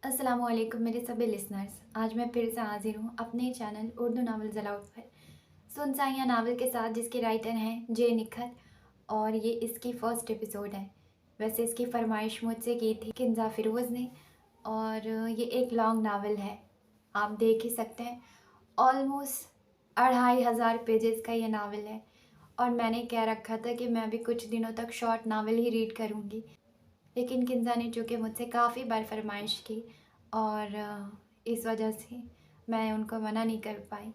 अस्सलाम वालेकुम मेरे सभी लिसनर्स। आज मैं फिर से हाजिर हूँ अपने चैनल उर्दू नावल ज़लाउट पर सुनसाइयाँ नावल के साथ, जिसके राइटर हैं जे निखत, और ये इसकी फ़र्स्ट एपिसोड है। वैसे इसकी फरमाइश मुझसे की थी किंजा फ़िरोज़ ने, और ये एक लॉन्ग नावल है, आप देख ही सकते हैं। ऑलमोस्ट 2500 पेजेस का ये नावल है, और मैंने कह रखा था कि मैं अभी कुछ दिनों तक शॉर्ट नावल ही रीड करूँगी, लेकिन किंजा ने चूँकि मुझसे काफ़ी बार फरमाइश की, और इस वजह से मैं उनको मना नहीं कर पाई।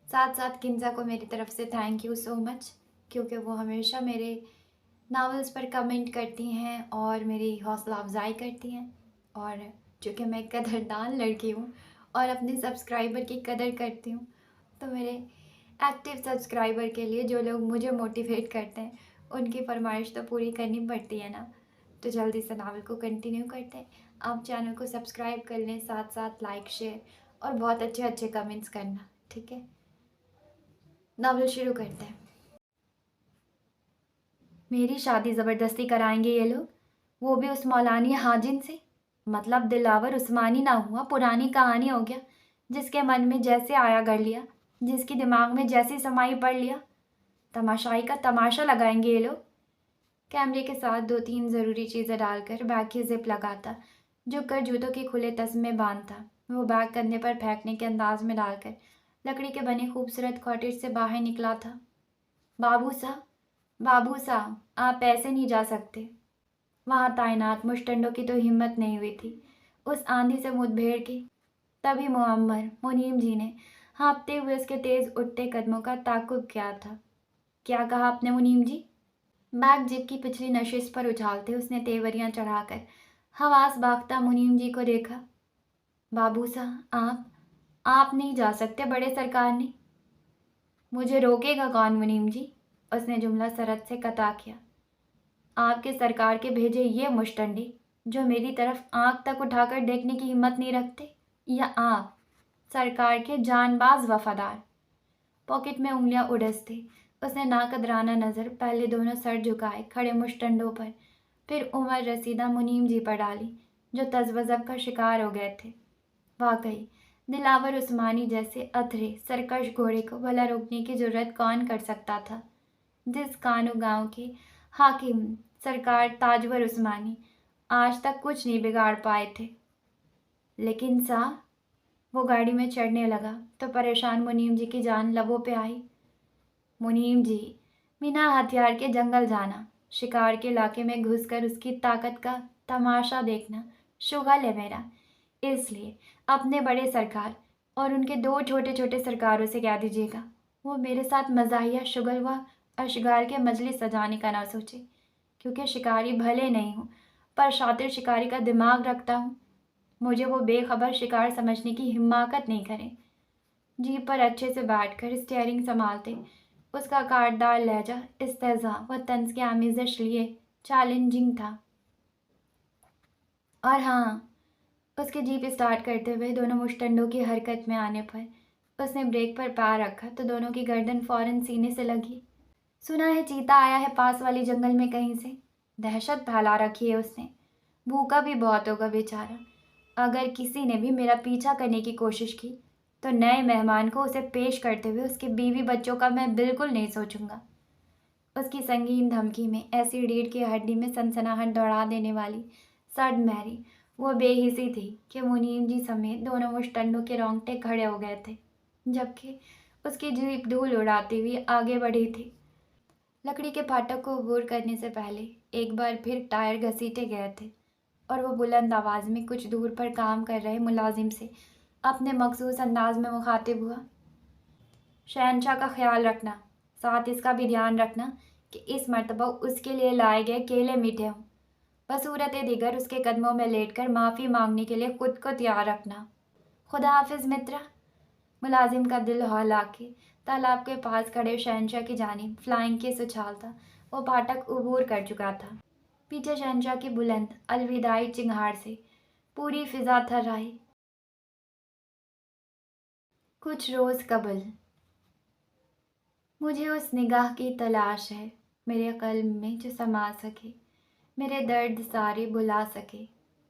साथ साथ किंजा को मेरी तरफ से थैंक यू सो मच, क्योंकि वो हमेशा मेरे नावल्स पर कमेंट करती हैं और मेरी हौसला अफजाई करती हैं। और चूँकि मैं एक कदरदान लड़की हूँ और अपने सब्सक्राइबर की कदर करती हूँ, तो मेरे एक्टिव सब्सक्राइबर के लिए, जो लोग मुझे मोटिवेट करते हैं, उनकी फरमाइश तो पूरी करनी पड़ती है ना। तो जल्दी से नावल को कंटिन्यू करते हैं। आप चैनल को सब्सक्राइब कर लें, साथ साथ लाइक, शेयर और बहुत अच्छे अच्छे कमेंट्स करना, ठीक है। नावल शुरू करते हैं। मेरी शादी ज़बरदस्ती कराएंगे ये लोग, वो भी उस मौलानी हाजिन से। मतलब दिलावर उस्मानी ना हुआ, पुरानी कहानी हो गया। जिसके मन में जैसे आया कर लिया, जिसकी दिमाग में जैसी समाई पढ़ लिया। तमाशाई का तमाशा लगाएंगे ये लोग। कैमरे के साथ दो तीन ज़रूरी चीज़ें डालकर बैग की जिप लगाता, झुक कर जूतों के खुले तस्मे बांधता। वो बैग कंधे पर फेंकने के अंदाज में डालकर लकड़ी के बने खूबसूरत कॉटेज से बाहर निकला था। बाबू साहब, बाबू साहब, आप ऐसे नहीं जा सकते। वहाँ तैनात मुश्तंडों की तो हिम्मत नहीं हुई थी उस आंधी से मुठभेड़ की। तभी मुअम्मर मुनीम जी ने हाँफते हुए उसके तेज उठते कदमों का ताक़ुब किया था। क्या कहा आपने मुनीम जी? बैग जिप की पिछली नशिश पर उछालते उसने तेवरियां चढ़ाकर हवास बागता मुनीम जी को देखा। बाबू साहब, आप नहीं जा सकते, बड़े सरकार ने। मुझे रोकेगा कौन मुनीम जी? उसने जुमला सरत से कता किया। आपके सरकार के भेजे ये मुश्तंडी जो मेरी तरफ आंख तक उठाकर देखने की हिम्मत नहीं रखते, या आप सरकार के जानबाज वफादार? पॉकेट में उंगलियां उड़सते उसने नाकदराना नज़र पहले दोनों सर झुकाए खड़े मुश्तंडों पर, फिर उमर रसीदा मुनीम जी पर डाली, जो तज़वज़ब का शिकार हो गए थे। वाकई दिलावर उस्मानी जैसे अथरे सरकश घोड़े को भला रोकने की जरूरत कौन कर सकता था, जिस कानू गांव के हाकिम सरकार ताजवर उस्मानी आज तक कुछ नहीं बिगाड़ पाए थे। लेकिन साहब, वो गाड़ी में चढ़ने लगा तो परेशान मुनीम जी की जान लबों पे आई। मुनीम जी, बिना हथियार के जंगल जाना, शिकार के इलाके में घुसकर उसकी ताकत का तमाशा देखना शुगल है मेरा। इसलिए अपने बड़े सरकार और उनके दो छोटे छोटे सरकारों से कह दीजिएगा, वो मेरे साथ मज़ाहिया शुगल व अशगार के मजलिस सजाने का ना सोचे, क्योंकि शिकारी भले नहीं हूँ, पर शातिर शिकारी का दिमाग रखता हूँ। मुझे वो बेखबर शिकार समझने की हिम्मत नहीं करें। जीप पर अच्छे से बैठकर स्टीयरिंग संभालते उसका काटदार लहजा इस्तेज़ा व तंज की आमेज़श लिए चैलेंजिंग था। और हाँ, उसके जीप स्टार्ट करते हुए दोनों मुश्तंडों की हरकत में आने पर उसने ब्रेक पर पैर रखा तो दोनों की गर्दन फौरन सीने से लगी। सुना है चीता आया है पास वाली जंगल में कहीं से। दहशत फैला रखी है उसने। भूखा भी बहुत होगा बेचारा। अगर किसी ने भी मेरा पीछा करने की कोशिश की तो नए मेहमान को उसे पेश करते हुए उसके बीवी बच्चों का मैं बिल्कुल नहीं सोचूंगा। उसकी संगीन धमकी में ऐसी रीढ़ की हड्डी में सनसनाहट दौड़ा देने वाली सड मैरी वो बेहिसी थी कि मुनीम जी समेत दोनों मुश्तंडों के रोंगटे खड़े हो गए थे, जबकि उसकी जीप धूल उड़ाती हुई आगे बढ़ी थी। लकड़ी के फाटक को अबूर करने से पहले एक बार फिर टायर घसीटे गए थे, और वो बुलंद आवाज़ में कुछ दूर पर काम कर रहे मुलाजिम से अपने मखसूस अंदाज में मुखातिब हुआ। शहनशाह का ख्याल रखना, साथ इसका भी ध्यान रखना कि इस मर्तबा उसके लिए लाए गए केले मीठे हों। बसूरत दिगर उसके कदमों में लेटकर माफ़ी मांगने के लिए खुद को तैयार रखना। खुदा हाफिज़ मित्रा। मुलाजिम का दिल हौला के तालाब के पास खड़े शहनशाह की जानिब फ्लाइंग किस उछालता वो फाटक अबूर कर चुका था। पीछे शहनशाह की बुलंद अलविदाई चिंगार से पूरी फिजा थर्राई। कुछ रोज़ कबल। मुझे उस निगाह की तलाश है मेरे क़ल्ब में जो समा सके, मेरे दर्द सारे भुला सके।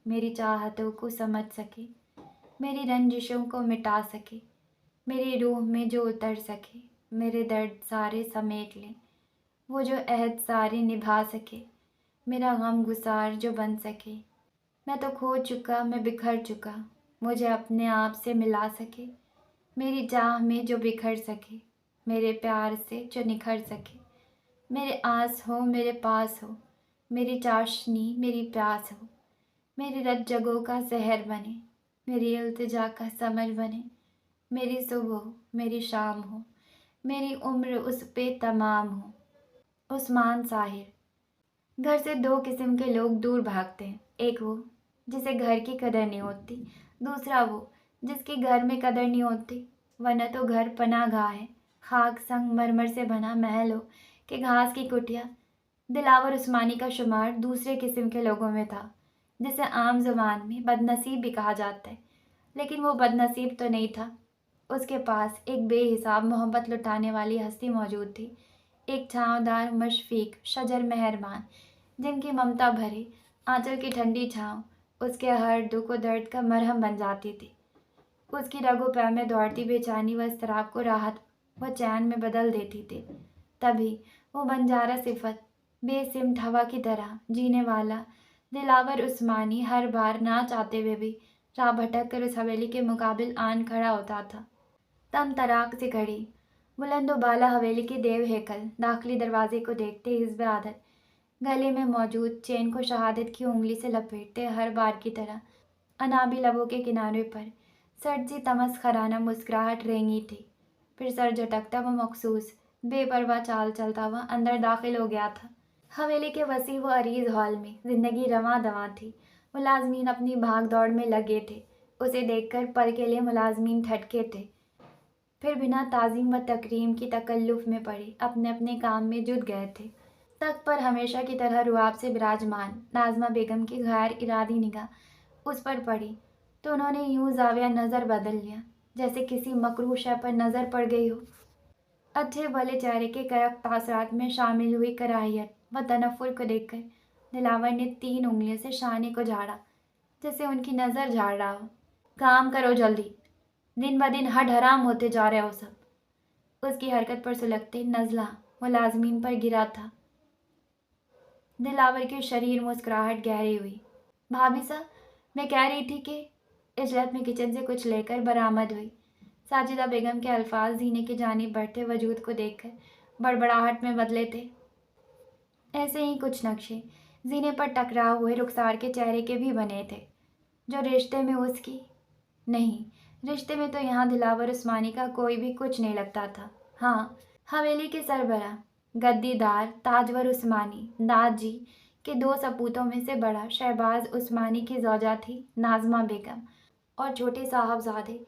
मेरी चाहतों को समझ सके, मेरी रंजिशों को मिटा सके, मेरी रूह में जो उतर सके, मेरे दर्द सारे समेट ले, वो जो अहद सारे निभा सके, मेरा गम गुसार जो बन सके। मैं तो खो चुका, मैं बिखर चुका, मुझे अपने आप से मिला सके, मेरी चाह में जो बिखर सके, मेरे प्यार से जो निखर सके, मेरे आस हो मेरे पास हो, मेरी चाशनी मेरी प्यास हो, मेरी रत जगों का सहर बने, मेरी इल्तिजा का समर बने, मेरी सुबह मेरी शाम हो, मेरी उम्र उस पे तमाम हो। उस्मान साहिर। घर से दो किस्म के लोग दूर भागते हैं, एक वो जिसे घर की कदर नहीं होती, दूसरा वो जिसकी घर में कदर नहीं होती। वरना तो घर पनाह है, खाक संग मरमर से बना महल हो कि घास की कुटिया। दिलावर उस्मानी का शुमार दूसरे किस्म के लोगों में था, जिसे आम ज़ुबान में बदनसीब भी कहा जाता है, लेकिन वो बदनसीब तो नहीं था। उसके पास एक बेहिसाब मोहब्बत लुटाने वाली हस्ती मौजूद थी, एक छाँवदार मशफीक शजर मेहरबान, जिनकी ममता भरे आंचल की ठंडी छाँव उसके हर दुख व दर्द का मरहम बन जाती थी। उसकी रगो पैर में दौड़ती बेचैनी व इज़्तिराब को राहत व चैन में बदल देती थी। तभी वो बंजारा सिफत बेसिमत हवा की तरह जीने वाला दिलावर उस्मानी हर बार ना चाहते हुए भी राह भटक कर उस हवेली के मुकाबिल आन खड़ा होता था। तम तराक से खड़ी बुलंदो बाला हवेली के देव हैकल दाखिली दरवाजे को देखते हिज़्ब आदत गले में मौजूद चेन को शहादत की उंगली से लपेटते हर बार की तरह अनाबी लबों के किनारे पर सर्द सी तमस्खराना मुस्कुराहट रेंगी थी। फिर सर झटकता व मखसूस बेपरवाह चाल चलता हुआ अंदर दाखिल हो गया था। हवेली के वसी व अरीज हॉल में जिंदगी रवां दवां थी। मुलाजमीन अपनी भाग दौड़ में लगे थे। उसे देखकर पल के लिए मुलाजमीन ठटके थे, फिर बिना ताज़ीम व तकरीम की तकल्लुफ़ में पड़े अपने अपने काम में जुट गए थे। तख्त पर हमेशा की तरह रुआब से विराजमान नाज़मा बेगम की गैर इरादी निगाह उस पर पड़ी तो उन्होंने यूं जाविया नज़र बदल लिया, जैसे किसी मकरूह शय पर नज़र पड़ गई हो। अच्छे भले चेहरे के करक तासरात में शामिल हुई कराहियत व तनफ़ुर को देखकर दिलावर ने 3 उंगलियों से शाने को झाड़ा, जैसे उनकी नज़र झाड़ रहा हो। काम करो जल्दी, दिन ब दिन हड हराम होते जा रहे हो सब। उसकी हरकत पर सुलगते नज़ला मुलाजमीन पर गिरा था। दिलावर की शरीर मुस्कुराहट गहरी हुई। भाभी साहब, मैं कह रही थी कि इजलत में किचन से कुछ लेकर बरामद हुई। साजिदा बेगम के अल्फाज जीने की जानिब बढ़ते वजूद को देखकर बड़बड़ाहट में बदले थे। ऐसे ही कुछ नक्शे जीने पर टकराव हुए रुखसार के चेहरे के भी बने थे, जो रिश्ते में उसकी नहीं, रिश्ते में तो यहाँ दिलावर उस्मानी का कोई भी कुछ नहीं लगता था। हाँ, हवेली के सरबराह गद्दीदार ताजवर उस्मानी दाद जी के 2 सपूतों में से बड़ा शहबाज उस्मानी की ज़ौजा थी नाज़मा बेगम, और छोटे साहबजादे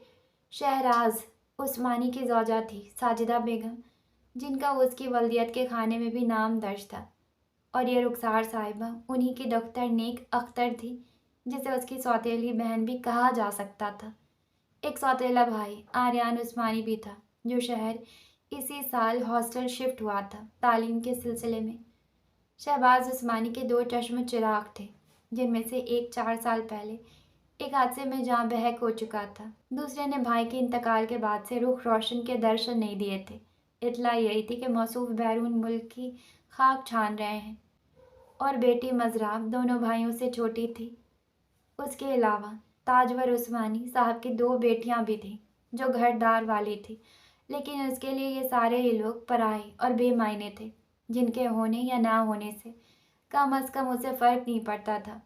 शहराज उस्मानी की ज़ौजा थी साजिदा बेगम, जिनका उसकी वल्दियत के खाने में भी नाम दर्ज था। और ये रुखसार साहिबा उन्हीं की डॉक्टर नेक अख्तर थी, जिसे उसकी सौतेली बहन भी कहा जा सकता था। एक सौतेला भाई आर्यान उस्मानी भी था, जो शहर इसी साल हॉस्टल शिफ्ट हुआ था तालीम के सिलसिले में। शहबाज उस्मानी के 2 चश्म चिराग थे, जिनमें से एक 4 साल पहले एक हादसे में जाँ बहक हो चुका था। दूसरे ने भाई के इंतकाल के बाद से रुख रोशन के दर्शन नहीं दिए थे। इतला यही थी कि मौसूफ बैरून मुल्क की खाक छान रहे हैं, और बेटी मजराब दोनों भाइयों से छोटी थी। उसके अलावा ताजवर उस्मानी साहब की 2 बेटियां भी थीं, जो घरदार वाली थी, लेकिन उसके लिए ये सारे ही लोग पराए और बेमायने थे, जिनके होने या ना होने से कम अज़ कम उसे फ़र्क नहीं पड़ता था।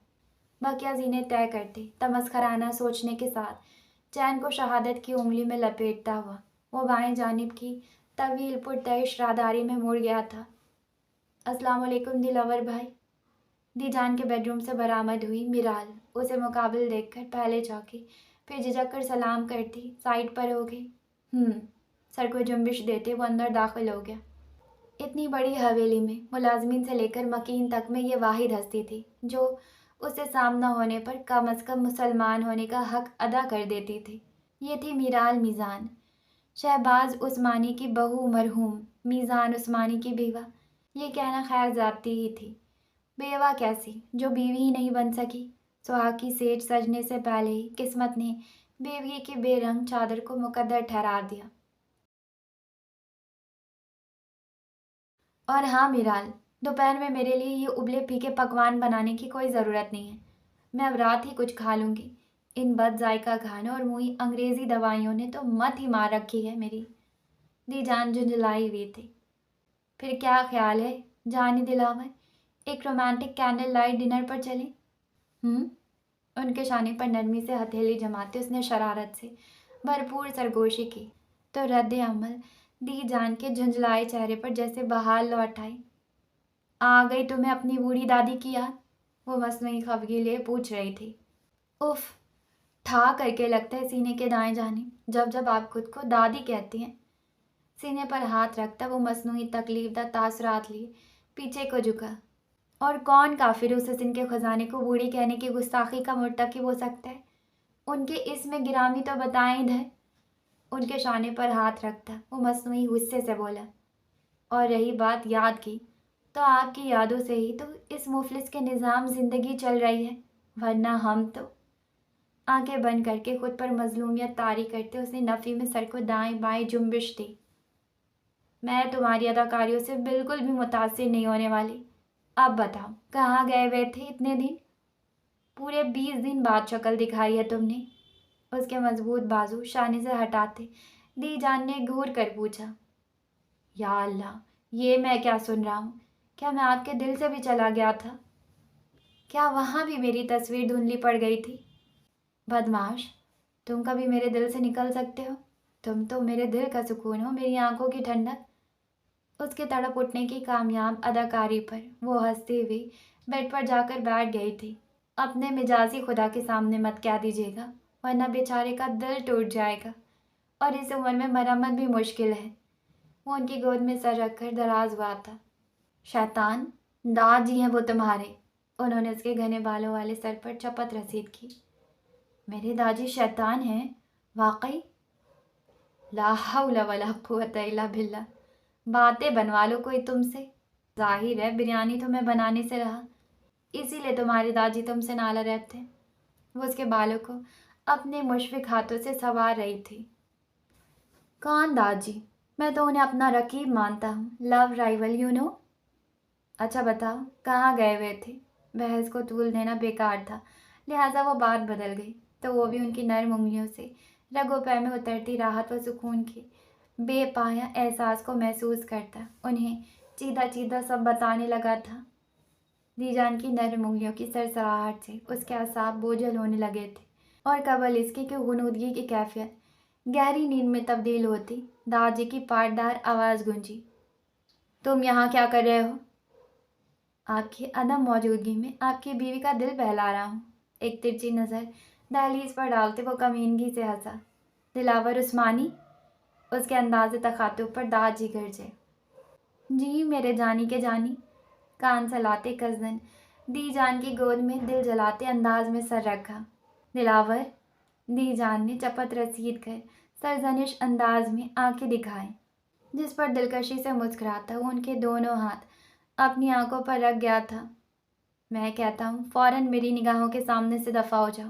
बकिया जीने तय करते तमस्खराना सोचने के साथ चैन को शहादत की उंगली में लपेटता हुआ वो बाएं जानिब की तवील पुरतइश राहदारी में मुड़ गया था। अस्सलाम वालेकुम दिलावर भाई। दीजान के बेडरूम से बरामद हुई मिराल उसे मुकाबिल देखकर पहले चौंकी, फिर झिझक कर सलाम करती साइड पर हो गई। सर को जुम्बिश देते वो अंदर दाखिल हो गया। इतनी बड़ी हवेली में मुलाजमीन से लेकर मकीन तक में ये वाहिद हस्ती थी जो उससे सामना होने पर कम अज़ कम मुसलमान होने का हक अदा कर देती थी। ये थी मिराल मीज़ान, शहबाज उस्मानी की बहू मरहूम मीज़ान उस्मानी की बीवा। ये कहना खैर ज़्यादती ही थी। बेवा कैसी, जो बीवी ही नहीं बन सकी। सुहाग की सेज सजने से पहले ही किस्मत ने बेवही की बेरंग चादर को मुकद्दर ठहरा दिया। और हाँ मिराल, दोपहर में मेरे लिए ये उबले फीके पकवान बनाने की कोई ज़रूरत नहीं है। मैं अब रात ही कुछ खा लूँगी। इन बद जायका खानों और मुँही अंग्रेज़ी दवाइयों ने तो मत ही मार रखी है मेरी। दीजान झुंझलाई हुई थी। फिर क्या ख्याल है जानी दिलावर, एक रोमांटिक कैंडल लाइट डिनर पर चलें? उनके शाने पर नरमी से हथेली जमाते उसने शरारत से भरपूर सरगोशी की तो रद्द अमल दी जान के झुंझलाए चेहरे पर जैसे बहार लौट आई। आ गई तुम्हें अपनी बूढ़ी दादी की याद? वो मसनूई खफगी लिए पूछ रही थी। उफ, ठा करके लगता है सीने के दाएं जाने जब जब आप खुद को दादी कहती हैं। सीने पर हाथ रखता वो मसनूई तकलीफदा तासरात लिए पीछे को झुका। और कौन काफिर उस हसीन के खजाने को बूढ़ी कहने की गुस्ताखी का मुर्तकिब हो सकता है? उनके इसमें गिरामी तो बताएं इधर। उनके शाने पर हाथ रखता वो मसनूई गुस्से से बोला। और रही बात याद की, तो आपकी यादों से ही तो इस मुफलिस के निज़ाम ज़िंदगी चल रही है, वरना हम तो। आंखें बंद करके खुद पर मजलूमियत तारी करते उसने नफ़ी में सर को दाएं बाएं जुम्बिश दी। मैं तुम्हारी अदाकारियों से बिल्कुल भी मुतासिर नहीं होने वाली। अब बताओ कहाँ गए हुए थे इतने दिन? पूरे 20 दिन बाद शक्ल दिखाई है तुमने। उसके मजबूत बाजू शाने से हटाते दी जान ने घूर कर पूछा। या अल्लाह, ये मैं क्या सुन रहा हूँ? क्या मैं आपके दिल से भी चला गया था? क्या वहाँ भी मेरी तस्वीर धुंधली पड़ गई थी? बदमाश, तुम कभी मेरे दिल से निकल सकते हो? तुम तो मेरे दिल का सुकून हो, मेरी आंखों की ठंडक। उसके तड़प उठने की कामयाब अदाकारी पर वो हंसते हुए बेड पर जाकर बैठ गई थी। अपने मिजाजी खुदा के सामने मत कह दीजिएगा, वरना बेचारे का दिल टूट जाएगा और इस उम्र में मरम्मत भी मुश्किल है। वो उनकी गोद में सर रखकर दराज हुआ था। शैतान, दादी हैं वो तुम्हारे। उन्होंने उसके घने बालों वाले सर पर चपत रसीद की। मेरे दादी शैतान हैं? वाकई? ला हौला वला कुव्वता इल्ला बिल्लाह। बातें बनवा लो कोई तुमसे। जाहिर है बिरयानी तो मैं बनाने से रहा, इसीलिए तुम्हारी दादी तुमसे नाला रहते। वो उसके बालों को अपने मुशफिक हाथों से संवार रही थी। कौन दादी? मैं तो उन्हें अपना रकीब मानता हूँ, लव राइवल यू नो। अच्छा बताओ कहाँ गए हुए थे? बहस को तूल देना बेकार था, लिहाजा वो बात बदल गई तो वो भी उनकी नर्म उंगलियों से रगों पैर में उतरती राहत व सुकून के बेपाया एहसास को महसूस करता उन्हें चीदा चीदा सब बताने लगा था। दीजान की नर्म उंगलियों की सरसराहट से उसके असाब बोझल होने लगे थे और कबल इसके कि गुनूदगी की कैफियत गहरी नींद में तब्दील होती दादी की पाटदार आवाज़ गूंजी। तुम यहाँ क्या कर रहे हो? आपकी अदम मौजूदगी में आपकी बीवी का दिल बहला रहा हूँ। एक तिरछी नज़र दहलीज पर डालते वो कमीनगी से हंसा। दिलावर उस्मानी? उसके अंदाज़े तखातुब पर दाजी गरजे। जी मेरे जानी के जानी। कान सलाते कज़न दी जान की गोद में दिल जलाते अंदाज में सर रखा। दिलावर? दी जान ने चपत रसीद कर सरजनिश अंदाज में आंखें दिखाई, जिस पर दिलकशी से मुस्कुराता वो उनके दोनों हाथ अपनी आंखों पर रख गया था। मैं कहता हूँ फौरन मेरी निगाहों के सामने से दफ़ा हो जाओ।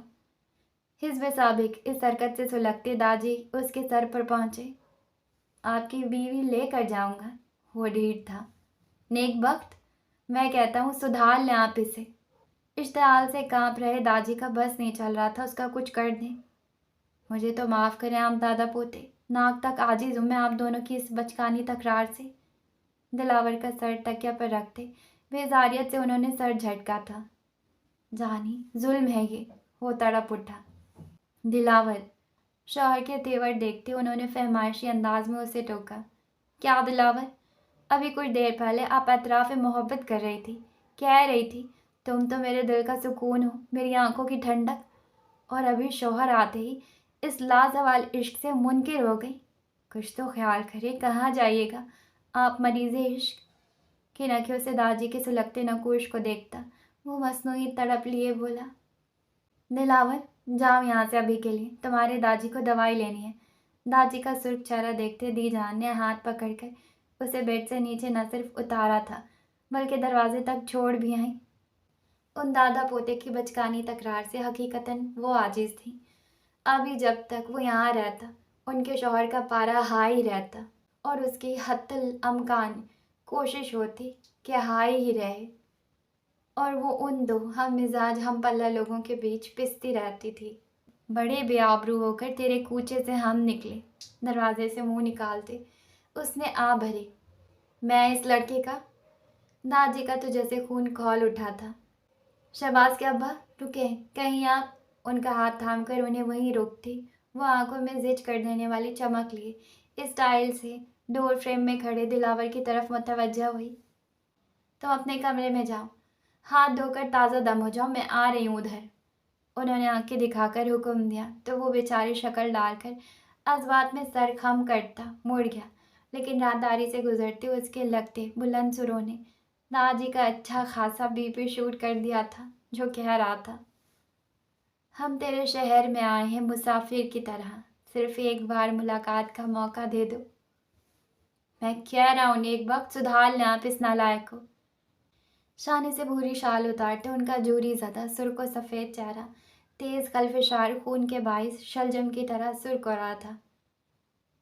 हिज़्ब साबिक इस हरकत से सुलगते दाजी उसके सर पर पहुँचे। आपकी बीवी लेकर जाऊँगा। वो ढीठ था। नेक वक्त, मैं कहता हूँ सुधार लें आप इसे। इश्तिहाल से कांप रहे दाजी का बस नहीं चल रहा था उसका कुछ कर दें। मुझे तो माफ़ करें आप दादा पोते, नाक तक आजिज़ हूँ मैं आप दोनों की इस बचकानी तकरार से। दिलावर का सर तकिया पर रखते बेजारियत से उन्होंने सर झटका था। जानी जुल्म है ये, वो तड़प उठा। दिलावर, शौहर के तेवर देखते उन्होंने फहमाइशी अंदाज में उसे टोका। क्या दिलावर, अभी कुछ देर पहले आप अतराफ़ मोहब्बत कर रही थी, कह रही थी तुम तो मेरे दिल का सुकून हो, मेरी आंखों की ठंडक, और अभी शौहर आते ही इस लाजवाल इश्क से मुनकिर हो गई। कुछ तो ख्याल करे कहाँ जाइएगा आप मरीज़े इश्क। किन आँखों से दादी के सुलगते नकूश को देखता वो मसनूई तड़प लिए बोला। दिलावर, जाओ यहाँ से अभी के लिए, तुम्हारे दादी को दवाई लेनी है। दादी का सुर्ख चेहरा देखते दी जान ने हाथ पकड़कर उसे बेड से नीचे न सिर्फ उतारा था बल्कि दरवाजे तक छोड़ भी आई। उन दादा पोते की बचकानी तकरार से हकीकतन वो आजिज थी। अभी जब तक वो यहाँ रहता, उनके शौहर का पारा हाई रहता और उसकी हत्तल अमकान कोशिश होती कि हाई ही रहे, और वो उन दो हम मिजाज हम पल्ला लोगों के बीच पिसती रहती थी। बड़े बेआबरू होकर तेरे कूचे से हम निकले, दरवाजे से मुंह निकालते उसने आ भरी। मैं इस लड़के का, दादी का तो जैसे खून खौल उठा था। शहबाज के अब्बा रुके, कहीं आप, उनका हाथ थाम कर उन्हें वहीं रोकती वो आंखों में जिच कर देने वाली चमक लिए स्टाइल से डोर फ्रेम में खड़े दिलावर की तरफ मुतवज्जा हुई। तुम अपने कमरे में जाओ, हाथ धोकर ताज़ा दम हो जाओ, मैं आ रही हूँ उधर। उन्होंने आंखें दिखाकर हुक्म दिया तो वो बेचारी शक्ल डालकर अज़बात में सर खम करता मुड़ गया, लेकिन राहदारी से गुजरते उसके लगते बुलंद सुरों ने दादी का अच्छा खासा बीपी शूट कर दिया था, जो कह रहा था, हम तेरे शहर में आए हैं मुसाफिर की तरह, सिर्फ एक बार मुलाकात का मौका दे दो। मैं कह रहा हूँ एक वक्त सुधार लें आप इस नालायक को। शाने से भूरी शाल उतारते उनका जूरी ज़दा सुर्ख सफ़ेद चेहरा तेज़ कल्फिशार खून के बाइस शलजम की तरह सुर्ख हो रहा था।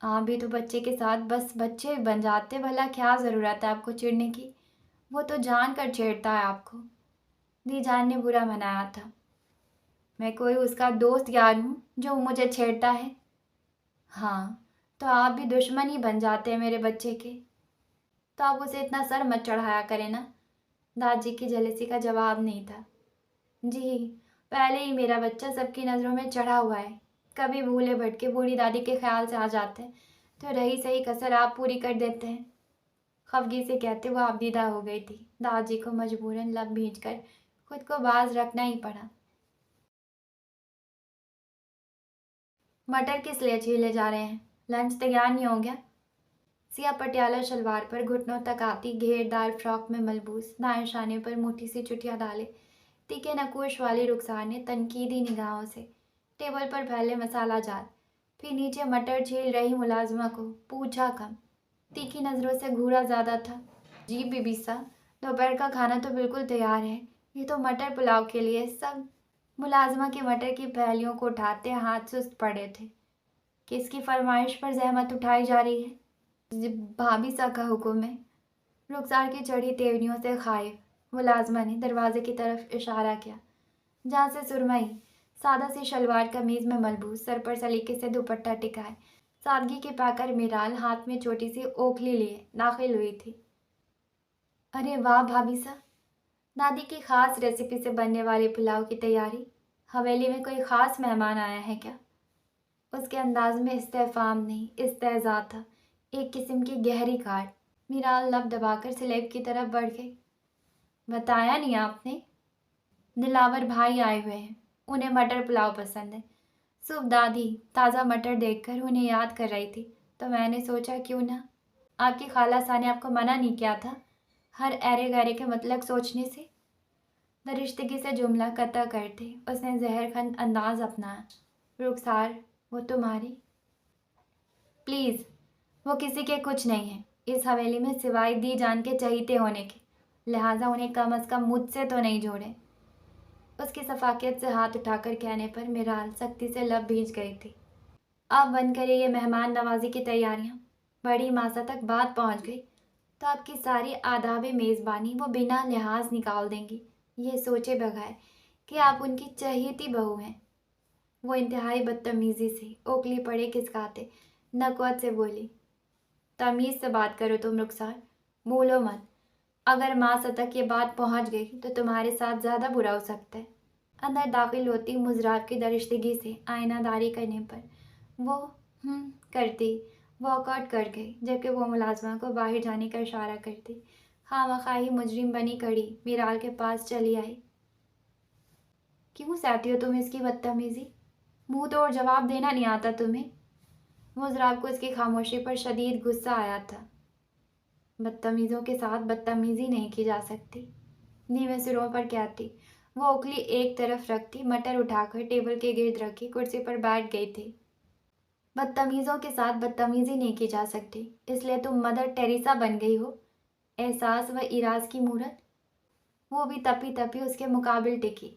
आप भी तो बच्चे के साथ बस बच्चे बन जाते, भला क्या ज़रूरत है आपको चिढ़ने की? वो तो जान कर छेड़ता है आपको। दीजान ने बुरा मनाया था। मैं कोई उसका दोस्त यार हूँ जो मुझे छेड़ता है? हाँ, तो आप भी दुश्मन ही बन जाते हैं मेरे बच्चे के। तो आप उसे इतना सर मत चढ़ाया करें ना। दादी की जेलसी का जवाब नहीं था। जी, पहले ही मेरा बच्चा सबकी नज़रों में चढ़ा हुआ है। कभी भूले भटके बूढ़ी दादी के ख्याल से आ जाते हैं तो रही सही कसर आप पूरी कर देते हैं। खफगी से कहते वो आबदीदा हो गई थी। दादी को मजबूरन लब भींच कर खुद को बाज रखना ही पड़ा। मटर किस लिए छीले जा रहे हैं? लंच तैयार नहीं हो गया? सिया पटियाला शलवार पर घुटनों तक आती घेरदार फ्रॉक में मलबूस, दाएं शाने पर मोटी सी चुटिया डाले तीखे नकुश वाली रुखसार ने तनकीदी निगाहों से टेबल पर फैले मसाला जार, फिर नीचे मटर छील रही मुलाजमा को पूछा कम, तीखी नज़रों से घूरा ज़्यादा था। जी बीबी साहब, दोपहर का खाना तो बिल्कुल तैयार है, ये तो मटर पुलाव के लिए सब। मुलाजमा की मटर की पहलियों को उठाते हाथ सुस्त पड़े थे। किसकी फरमाइश पर जहमत उठाई जा रही है? भाभी सा का हुक्म है। रुखसार की चढ़ी तेवनियों से खाइफ मुलाजमा ने दरवाजे की तरफ इशारा किया, जहाँ से सुरमई सादा सी शलवार कमीज में मलबूस, सर पर सलीके से दुपट्टा टिकाए सादगी के पाकर मिराल हाथ में छोटी सी ओखली लिए दाखिल हुई थी। अरे वाह भाभी सा, दादी की खास रेसिपी से बनने वाले पुलाव की तैयारी। हवेली में कोई खास मेहमान आया है क्या? उसके अंदाज में इस्तेफाम नहीं इस्तेजा था, एक किस्म की गहरी काट। मीराल लब दबाकर स्लेब की तरफ बढ़ गई। बताया नहीं आपने? दिलावर भाई आए हुए हैं, उन्हें मटर पुलाव पसंद है। सुबह दादी ताज़ा मटर देखकर उन्हें याद कर रही थी तो मैंने सोचा क्यों ना। आपकी खाला सा ने आपको मना नहीं किया था हर ऐरे गैरे के मतलब सोचने से? दरिश्तगी से जुमला कतः करते उसने जहरखंद अंदाज अपनाया। रुखसार, वो तुम्हारी? प्लीज़, वो किसी के कुछ नहीं है इस हवेली में सिवाय दी जान के चहीते होने के, लिहाजा उन्हें कम अज़ कम मुझसे तो नहीं जोड़े। उसकी सफाकियत से हाथ उठाकर कहने पर मिराल सख्ती से लब भींच गई थी। अब बंद करिए ये मेहमान नवाजी की तैयारियां। बड़ी मासा तक बात पहुंच गई तो आपकी सारी आदाब मेज़बानी वो बिना लिहाज निकाल देंगी, ये सोचे बगैर कि आप उनकी चहेती बहू हैं। वो इंतहाई बदतमीज़ी से ओखली पड़े किसकाते नकवत से बोली, तमीज़ से बात करो तुम रुखसार, भूलो मत, अगर मासा तक ये बात पहुंच गई तो तुम्हारे साथ ज़्यादा बुरा हो सकता है। अंदर दाखिल होती मुजराब की दरिश्तगी से आईनादारी करने पर वो करती वॉकआउट कर गई, जबकि वो मुलाजमा को बाहर जाने का इशारा करती खामखाही मुजरिम बनी खड़ी मीराल के पास चली आई। क्यों सहती हो तुम इसकी बदतमीज़ी? मुंह तोड़ जवाब देना नहीं आता तुम्हें? मुजराब को इसकी खामोशी पर शदीद गुस्सा आया था। बदतमीज़ों के साथ बदतमीज़ी नहीं की जा सकती, धीमे सिरों पर कहती वो ओखली एक तरफ रखती मटर उठाकर टेबल के गिर्द रखी कुर्सी पर बैठ गई थी। बदतमीज़ों के साथ बदतमीज़ी नहीं की जा सकती, इसलिए तुम मदर टेरेसा बन गई हो। एहसास व इराज की मूरत। वो भी तपी तपी उसके मुकाबिल टिकी।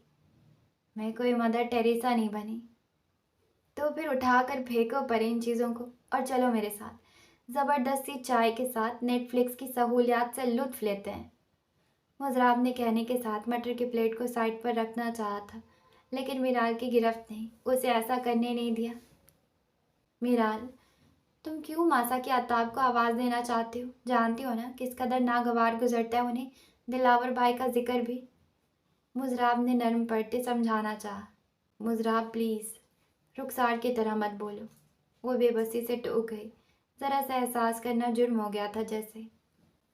मैं कोई मदर टेरेसा नहीं बनी। तो फिर उठाकर फेंको परे इन चीज़ों को और चलो मेरे साथ। ज़बरदस्ती चाय के साथ नेटफ्लिक्स की सहूलियात से लुत्फ लेते हैं। मुजराब ने कहने के साथ मटर की प्लेट को साइड पर रखना चाहा था, लेकिन मीराल की गिरफ्त ने उसे ऐसा करने नहीं दिया। मीराल, तुम क्यों मासा की आताब को आवाज़ देना चाहती हो? जानती हो ना किस कदर नागवार गुजरता है उन्हें दिलावर भाई का जिक्र भी। मुजराब ने नर्म पड़ते समझाना चाहा। मुजराब प्लीज़, रुखसार की तरह मत बोलो। वो बेबसी से टूक गई। ज़रा सा एहसास करना जुर्म हो गया था जैसे।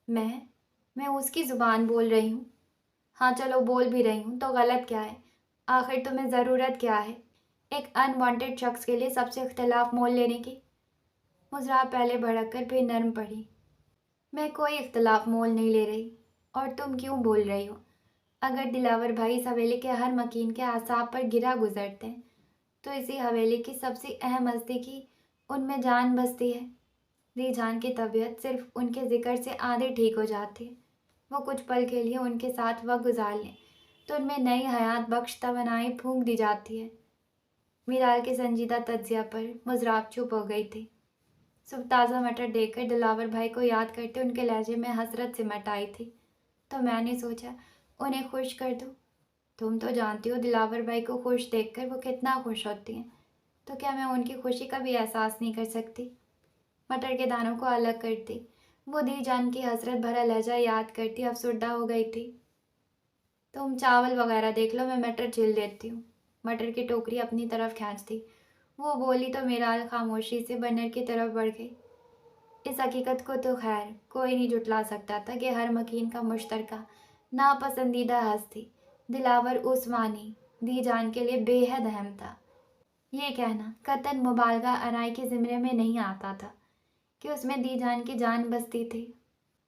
मैं उसकी ज़ुबान बोल रही हूँ। हाँ चलो बोल भी रही हूँ तो गलत क्या है? आखिर तुम्हें ज़रूरत क्या है एक अनवांटेड शख्स के लिए सबसे इख्तलाफ मोल लेने की? मुजरा पहले भड़क कर फिर नरम पड़ी। मैं कोई इख्तलाफ मोल नहीं ले रही। और तुम क्यों बोल रही हो? अगर दिलावर भाई इस हवेली के हर मकीन के आसाब पर गिरा गुजरते हैं तो इसी हवेली की सबसे अहम हस्ती की उनमें जान बसती है। दीजान की तबीयत सिर्फ उनके जिक्र से आधे ठीक हो जाती है। वो कुछ पल के लिए उनके साथ वक्त गुजार लें तो उनमें नई हयात बख्श तवानाई फूंक दी जाती है। मीराल के संजीदा तज्जिया पर मुजराब चुप हो गई थी। सुबह ताज़ा मटर देखकर दिलावर भाई को याद करते उनके लहजे में हसरत सिमट आई थी। तो मैंने सोचा उन्हें खुश कर दूँ। तुम तो जानती हो दिलावर भाई को खुश देखकर वो कितना खुश होती हैं। तो क्या मैं उनकी खुशी का भी एहसास नहीं कर सकती? मटर के दानों को अलग करती वो दीजान की हसरत भरा लहजा याद करती अफसुर्दा हो गई थी। तुम चावल वगैरह देख लो, मैं मटर छिल देती हूँ। मटर की टोकरी अपनी तरफ खींचती वो बोली तो मीराल खामोशी से बनर की तरफ बढ़ गई। इस हकीकत को तो खैर कोई नहीं जुटला सकता था कि हर मकीन का मुश्तरका नापसंदीदा हस्ती दिलावर उस्मानी दीजान के लिए बेहद अहम था। ये कहना कतन मुबालगा अराई के ज़िम्रे में नहीं आता था कि उसमें दीजान की जान बसती थी।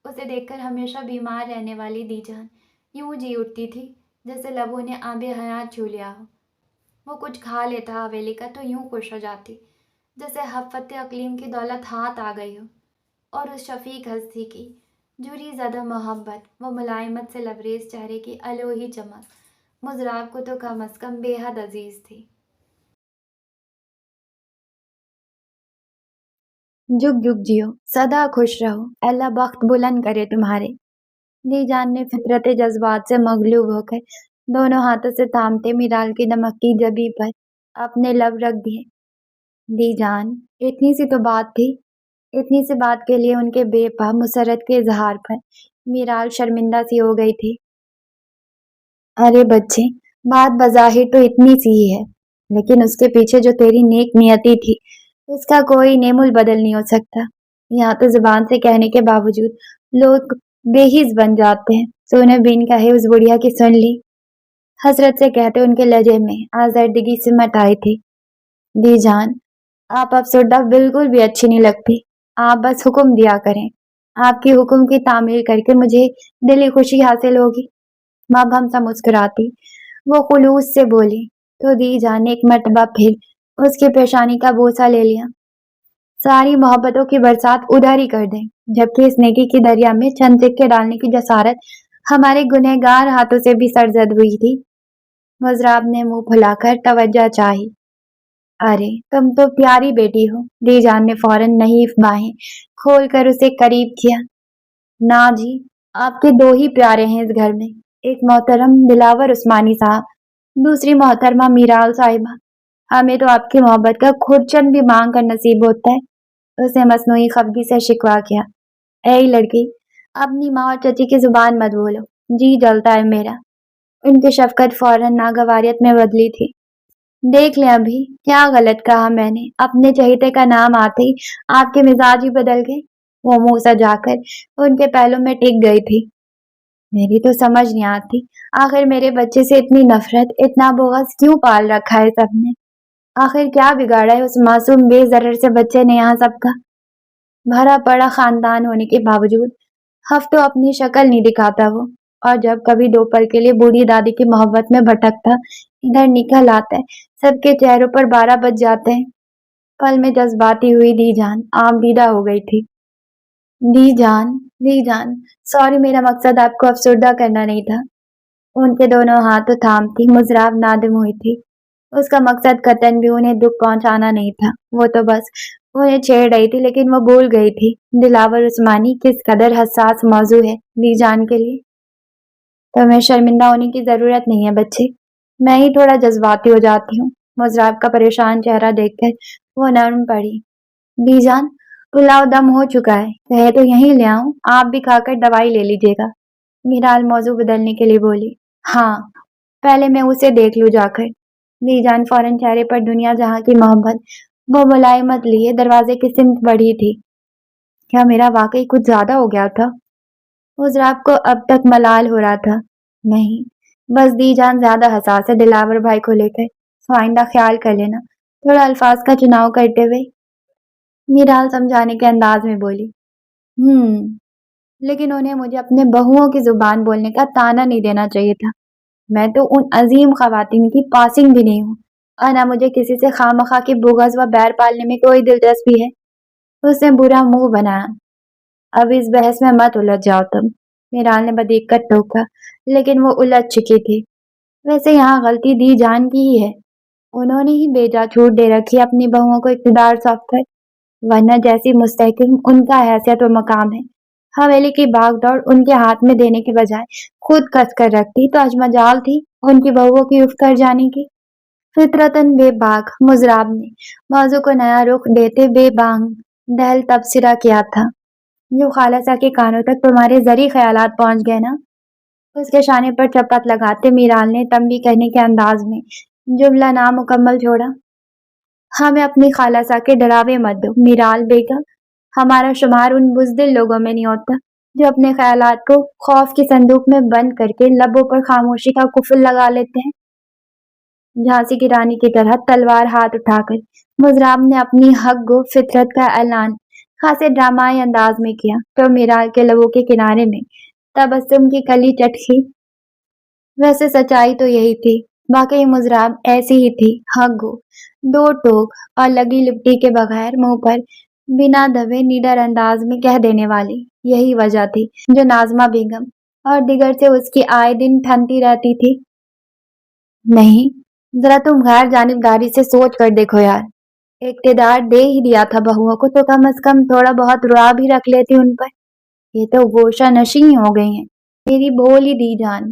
उसे देखकर हमेशा बीमार रहने वाली दीजान यूं जी उठती थी जैसे लबों ने आबे हयात छू लिया हो। वो कुछ खा लेता हवेली का तो यूं खुश हो जाती जैसे हफ़्फ़त अकलीम की दौलत हाथ आ गई हो। और उस शफीक हस्ती की जुरी ज़्यादा मोहब्बत वो मुलायमत से लबरेज चेहरे की अलोही चमक मुजराब को तो कम अज़ कम बेहद अजीज़ थी। जुग जुग जियो, सदा खुश रहो, अल्लाह बख्त बुलंद करे तुम्हारे। दीजान ने फितरत जज्बात से मगलूब होकर दोनों हाथों से थामते मीराल की दमकती जबी पर अपने लब रख दिए। दीजान, इतनी सी तो बात थी। इतनी सी बात के लिए उनके बेपा मुसरत के इजहार पर मीराल शर्मिंदा सी हो गई थी। अरे बच्चे, बात बज़ाहिर तो इतनी सी ही है, लेकिन उसके पीछे जो तेरी नेक नियति थी उसका कोई नेमुल बदल नहीं हो सकता। यहाँ तो जुबान से कहने के बावजूद लोग बेहिस बन जाते हैं। तो उन्हें बिन कहे उस बुढ़िया की सुन ली। हसरत से कहते उनके लहजे में आज़र्दगी सिमट आई थी। दीजान, आप अफसरदा बिल्कुल भी अच्छी नहीं लगती। आप बस हुक्म दिया करें। आपकी हुक्म की तामील करके मुझे दिली खुशी हासिल होगी। माँ भमसा मुस्कुराती वो खुलूस से बोली तो दीजान ने एक मर्तबा फिर उसकी पेशानी का बोसा ले लिया। सारी मोहब्बतों की बरसात उधर ही कर दें, जबकि इस नेकी की दरिया में चंद सिक्के डालने की जसारत हमारे गुनहगार हाथों से भी सरजद हुई थी। मुजराब ने मुंह फुलाकर तवज्जो चाही। अरे तुम तो प्यारी बेटी हो। दीजान ने फौरन नहीफ बाहें खोल कर उसे करीब किया। ना जी, आपके दो ही प्यारे हैं इस घर में, एक मोहतरम दिलावर उस्मानी साहब, दूसरी मोहतरमा मीराल साहिबा। हमें तो आपकी मोहब्बत का खुरचन भी मांग कर नसीब होता है। उसने मसनूई खफगी से शिकवा किया। ऐ लड़की, अपनी माँ और चची की जुबान मत बोलो, जी जलता है मेरा। उनकी शफकत फौरन नागवारियत में बदली थी। देख लें अभी क्या गलत कहा मैंने, अपने चहेते का नाम आते ही आपके मिजाज ही बदल गए। वो मुंह सजाकर उनके पहलू में टिक गई थी। मेरी तो समझ नहीं आती, आखिर मेरे बच्चे से इतनी नफरत, इतना बुग़्ज़ क्यों पाल रखा है सबने? आखिर क्या बिगाड़ा है उस मासूम बेज़र्र से बच्चे ने यहाँ सबका? भरा पड़ा खानदान होने के बावजूद हफ्तों अपनी शक्ल नहीं दिखाता वो। और जब कभी दो पल के लिए बूढ़ी दादी की मोहब्बत में भटकता इधर निकल आता है, सबके चेहरों पर 12 बज जाते हैं। पल में जज्बाती हुई दीजान आमदीदा हो गई थी। दीजान, दीजान, सॉरी, मेरा मकसद आपको अफसरदा करना नहीं था। ان کے دونوں ہاتھ تھامتی مضراب نادم ہوئی تھی۔ اس کا مقصد قطعاً بھی انہیں دکھ پہنچانا نہیں تھا، وہ تو بس انہیں چھیڑ رہی تھی، لیکن وہ بھول گئی تھی دلاور عثمانی کس قدر حساس موضوع ہے دی جان کے لیے۔ تمہیں شرمندہ ہونے کی ضرورت نہیں ہے بچے، میں ہی تھوڑا جذباتی ہو جاتی ہوں۔ مضراب کا پریشان چہرہ دیکھ کر وہ نرم پڑی۔ دی جان، پلاؤ دم ہو چکا ہے، کہے تو یہیں لے آؤں، آپ بھی کھا کر دوائی لے لیجیے گا۔ میرال موضوع بدلنے کے لیے بولی۔ ہاں، پہلے میں اسے دیکھ لوں جا کر۔ دی جان فوراً چہرے پر دنیا جہاں کی محبت وہ ملائمت لیے دروازے کی سمت بڑھی تھی۔ کیا میرا واقعی کچھ زیادہ ہو گیا تھا؟ مضراب کو اب تک ملال ہو رہا تھا۔ نہیں، بس دی جان زیادہ حساس ہے دلاور بھائی کو لے کر، آئندہ خیال کر لینا، تھوڑا الفاظ کا چناؤ کرتے ہوئے میرال سمجھانے کے انداز میں بولی۔ لیکن انہیں مجھے اپنے بہوؤں کی زبان بولنے کا طعنہ نہیں دینا چاہیے تھا۔ میں تو ان عظیم خواتین کی پاسنگ بھی نہیں ہوں، اور نہ مجھے کسی سے خواہ کی بغض و بیر پالنے میں کوئی دلچسپی ہے۔ اس نے برا منہ بنایا۔ اب اس بحث میں مت الجھ جاؤ تم، میرال نے بدیقت ٹوکا، لیکن وہ الجھ چکی تھی۔ ویسے یہاں غلطی دی جان کی ہی ہے، انہوں نے ہی بیجا چھوٹ دے رکھی ہے اپنی بہوؤں کو اقتدار سونپ کر، ورنہ جیسی مستحکم ان کا حیثیت و مقام ہے، حویلی کی باغ دوڑ ان کے ہاتھ میں دینے کے بجائے خود کس کر رکھتی تو آج مجال تھی ان کی بہوؤں کی اف کر جانے کی۔ فطرتاً بے باک مضراب نے موضوع کو نیا رخ دیتے بے بانگ دہل تبصرہ کیا تھا۔ جو خالصہ کے کانوں تک تمہارے زرعی خیالات پہنچ گئے نا؟ اس کے شانے پر چپت لگاتے میرال نے تنبیہ کرنے کے انداز میں جملہ نامکمل چھوڑا۔ ہمیں اپنی خالصہ کے ڈراوے مت دو میرال بیگم، ہمارا شمار ان بزدل لوگوں میں نہیں ہوتا جو اپنے خیالات کو خوف کی صندوق میں بند کر کے لبوں پر خاموشی کا قفل لگا لیتے ہیں۔ جھانسی کی رانی کی طرح تلوار ہاتھ اٹھا کر مضراب نے اپنی حق گو فطرت کا اعلان خاصے ڈرامائی انداز میں کیا تو میرال کے لبوں کے کنارے میں تبسم کی کلی چٹکی۔ ویسے سچائی تو یہی تھی، واقعی مضراب ایسی ہی تھی، حق گو، دو ٹوک اور لگی لپٹی کے بغیر منہ پر بنا دبے نیڈر انداز میں کہہ دینے والی۔ یہی وجہ تھی جو نازمہ بیگم اور دیگر سے اس کی آئے دن ٹھنتی رہتی تھی۔ نہیں، ذرا تم غیر جانبداری سے سوچ کر دیکھو یار، اقتدار دے ہی دیا تھا بہوؤں کو تو کم از کم تھوڑا بہت رعب ہی رکھ لیتی ان پر۔ یہ تو گوشہ نشیں ہی ہو گئی ہیں، میری بولی دی جان۔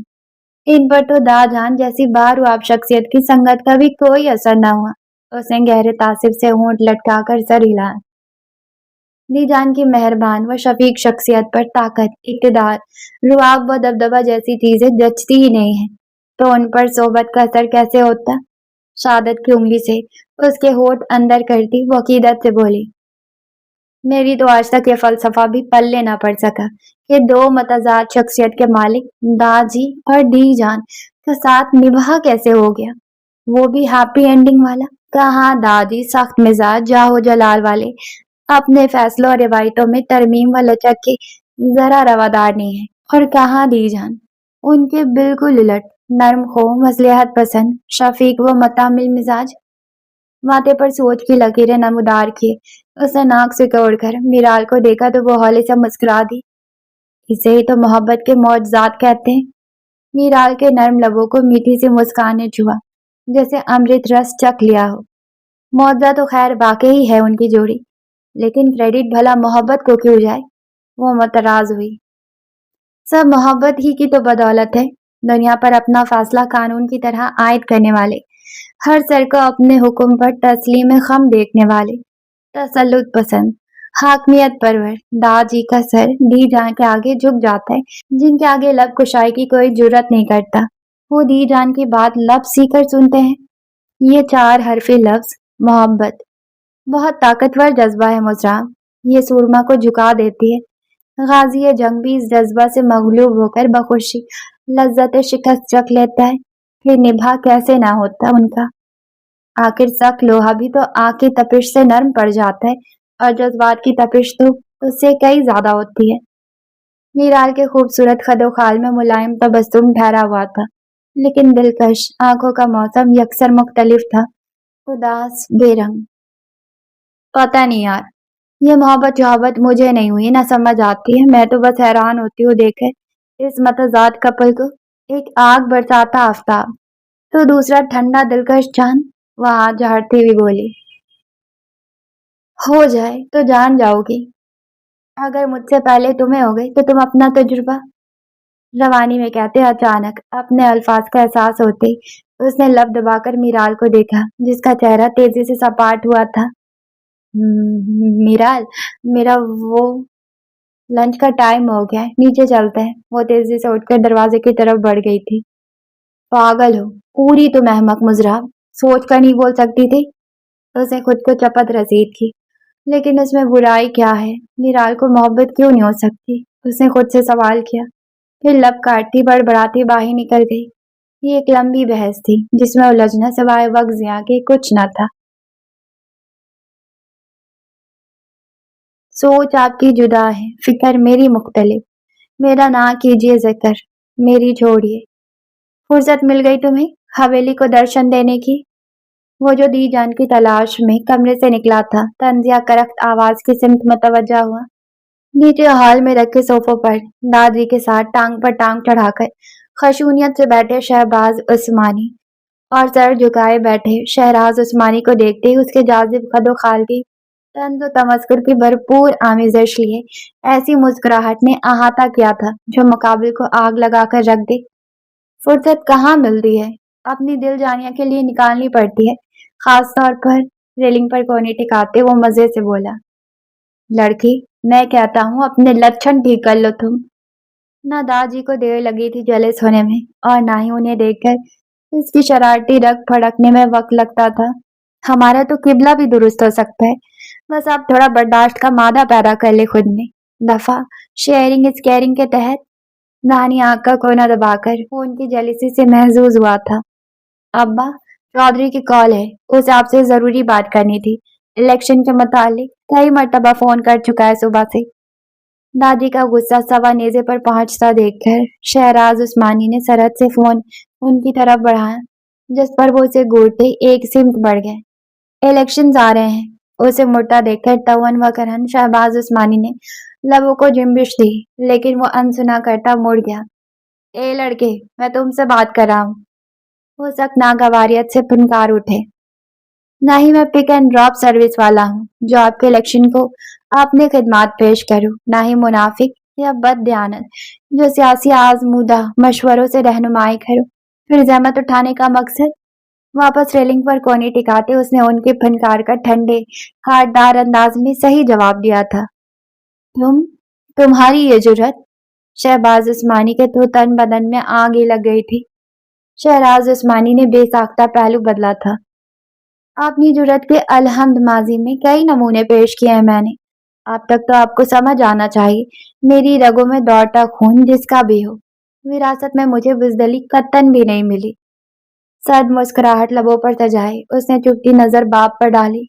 ان پر تو دا جان جیسی بارواب شخصیت کی سنگت کا بھی کوئی اثر نہ ہوا۔ اس نے گہرے تعصب سے ہونٹ لٹکا کر سر ہلایا۔ دی جان کی مہربان و شفیق شخصیت پر طاقت، اقتدار، رعب و دبدبہ جیسی چیزیں جچتی ہی نہیں ہیں تو ان پر صحبت کا اثر کیسے ہوتا؟ شہادت کی انگلی سے اس کے ہونٹ اندر کرتی وہ عقیدت سے بولی۔ میری تو آج تک یہ فلسفہ بھی پلے نہ پڑ سکا کہ دو متضاد شخصیت کے مالک دا جی اور دی جان کا ساتھ نبھا کیسے ہو گیا، وہ بھی ہیپی اینڈنگ والا۔ کہاں دا جی سخت مزاج جاہو جلال والے، اپنے فیصلوں اور روایتوں میں ترمیم و لچک کے ذرا روادار نہیں ہے، اور کہاں دی جان ان کے بالکل الٹ، نرم خو، مصلحت پسند، شفیق و متحمل مزاج۔ ماتھے پر سوچ کی لکیریں نمودار کیے اس نے ناک سے توڑ کر میرال کو دیکھا تو وہ ہولے سے مسکرا دی۔ اسے ہی تو محبت کے معجزات کہتے ہیں۔ میرال کے نرم لبوں کو میٹھی سی مسکان نے چھوا جیسے امرت رس چکھ لیا ہو۔ معجزہ تو خیر واقعی ہے ان کی جوڑی، لیکن کریڈٹ بھلا محبت کو کیوں جائے؟ وہ متراض ہوئی۔ سب محبت ہی کی تو بدولت ہے، دنیا پر اپنا فیصلہ قانون کی طرح عائد کرنے والے، ہر سر کو اپنے حکم پر تسلیم خم دیکھنے والے، تسلط پسند، حاکمیت پرور۔ دا جی کا سر دی جان کے آگے جھک جاتا ہے، جن کے آگے لب کشائی کی کوئی جرت نہیں کرتا، وہ دی جان کی بات لب سی کر سنتے ہیں۔ یہ چار حرفی لفظ محبت بہت طاقتور جذبہ ہے مضراب، یہ سورما کو جھکا دیتی ہے۔ غازی جنگ بھی اس جذبہ سے مغلوب ہو کر بخوشی لذت شکست چکھ لیتا ہے، پھر نبھا کیسے نہ ہوتا ان کا۔ آخر سخت لوہا بھی تو آگ کی تپش سے نرم پڑ جاتا ہے، اور جذبات کی تپش تو اس سے کئی زیادہ ہوتی ہے۔ میرال کے خوبصورت خد و خال میں ملائم تبسم ٹھہرا ہوا تھا، لیکن دلکش آنکھوں کا موسم یکسر مختلف تھا، اداس، بے رنگ۔ پتہ نہیں یار، یہ محبت مجھے نہیں ہوئی، نہ سمجھ آتی ہے، میں تو بس حیران ہوتی ہوں دیکھ کر اس متضاد کپل کو۔ एक आग बरसाता आफताब, तो दूसरा ठंडा दिलकश चांद। वहां झाड़ती हुई बोली, हो जाए तो जान जाओगी। अगर मुझसे पहले तुम्हें हो गई तो तुम अपना तजुर्बा। रवानी में कहते अचानक अपने अल्फाज का एहसास होते उसने लब दबाकर मीराल को देखा, जिसका चेहरा तेजी से सपाट हुआ था। मीराल, मेरा वो लंच का टाइम हो गया है, नीचे चलते हैं। वो तेजी से उठकर दरवाजे की तरफ बढ़ गई थी। पागल हो, पूरी तुम अहमक मुजरा, सोच कर नहीं बोल सकती थी। उसने खुद को चपत रसीद की, लेकिन उसमें बुराई क्या है? मीराल को मोहब्बत क्यों नहीं हो सकती? उसने खुद से सवाल किया। फिर लब काटती बड़बड़ाती बाहर निकल गई। ये एक लंबी बहस थी जिसमें उलझना सिवाय वक्त जिया के कुछ न था। सोच आपकी जुदा है, फिक्र मेरी मुख्तलिफ। मेरा ना कीजिए जिक्र, मेरी छोड़िए। फुर्सत मिल गई तुम्हें हवेली को दर्शन देने की? वो जो दी जान की तलाश में कमरे से निकला था, तंजिया करख्त आवाज की सिमत मतवज्जा हुआ। नीचे हॉल में रखे सोफों पर दादी के साथ टांग पर टांग चढ़ाकर खशूनियत से बैठे शहबाज उस्मानी और सर झुकाए बैठे शहराज उस्मानी को देखते ही उसके जाजिब कदो खाल की तंज तमस्कुर की भरपूर आमेजश लिए ऐसी मुस्कुराहट ने अहाता किया था जो मुकाबिल को आग लगाकर रख दे। फुर्सत कहाँ मिलती है, अपनी दिल जानिया के लिए निकालनी पड़ती है, खास तौर पर। रेलिंग पर कोने टिकाते वो मजे से बोला, लड़की, मैं कहता हूँ अपने लक्षण ठीक कर लो तुम। ना दादी को देर लगी थी जलिस होने में और ना ही उन्हें देखकर इसकी शरारती रग फड़कने में वक्त लगता था। हमारा तो किबला भी दुरुस्त हो सकता है, बस आप थोड़ा बर्दाश्त का मादा पैदा कर ले खुद में। दफा शेयरिंग इज केयरिंग के तहत। नानी आंख का कोना दबाकर वो उनकी जेलिसी से महजूज हुआ था। अब्बा, चौधरी की कॉल है, उसे आपसे जरूरी बात करनी थी। इलेक्शन के मुतालिक कई मर्तबा फोन कर चुका है सुबह से। दादी का गुस्सा सवा नेजे पर पहुंचता देखकर शहराज उस्मानी ने सरहद से फोन उनकी तरफ बढ़ाया, जिस पर वो उसे घूरते एक सिमत बढ़ गए। इलेक्शन आ रहे हैं। उसे मुड़ता देखकर तवन व करहन शहबाज उस्मानी ने लबों को जिम्बिश दी, लेकिन वो अनसुना करता मुड़ गया। ए लड़के, मैं तुमसे बात कर रहा हूँ। वो सख्त नागवारियत से फुनकार उठे। ना ही मैं पिक एंड ड्रॉप सर्विस वाला हूँ जो आपके इलेक्शन को अपने खिदमात पेश करूँ, ना ही मुनाफिक या बददियानत जो सियासी आजमूदा मशवरों से रहनुमाई करूँ। फिर जहमत उठाने का मकसद? वापस रेलिंग पर कोनी टिकाते उसने उनके फनकार का ठंडे हारदार अंदाज में सही जवाब दिया था। तुम तुम्हारी ये जुर्रत। शहबाज उस्मानी के तो तन बदन में आग ही लग गई थी। शहराज उस्मानी ने बेसाख्ता पहलू बदला था। अपनी जुर्रत के अलहम्द माजी में कई नमूने पेश किए हैं मैंने। अब तक तो आपको समझ आना चाहिए, मेरी रगों में दौड़ता खून जिसका भी हो, विरासत में मुझे बुजदली कतन भी नहीं मिली। सर्द मुस्कुराहट लबों पर सजाए उसने चुपती नजर बाप पर डाली।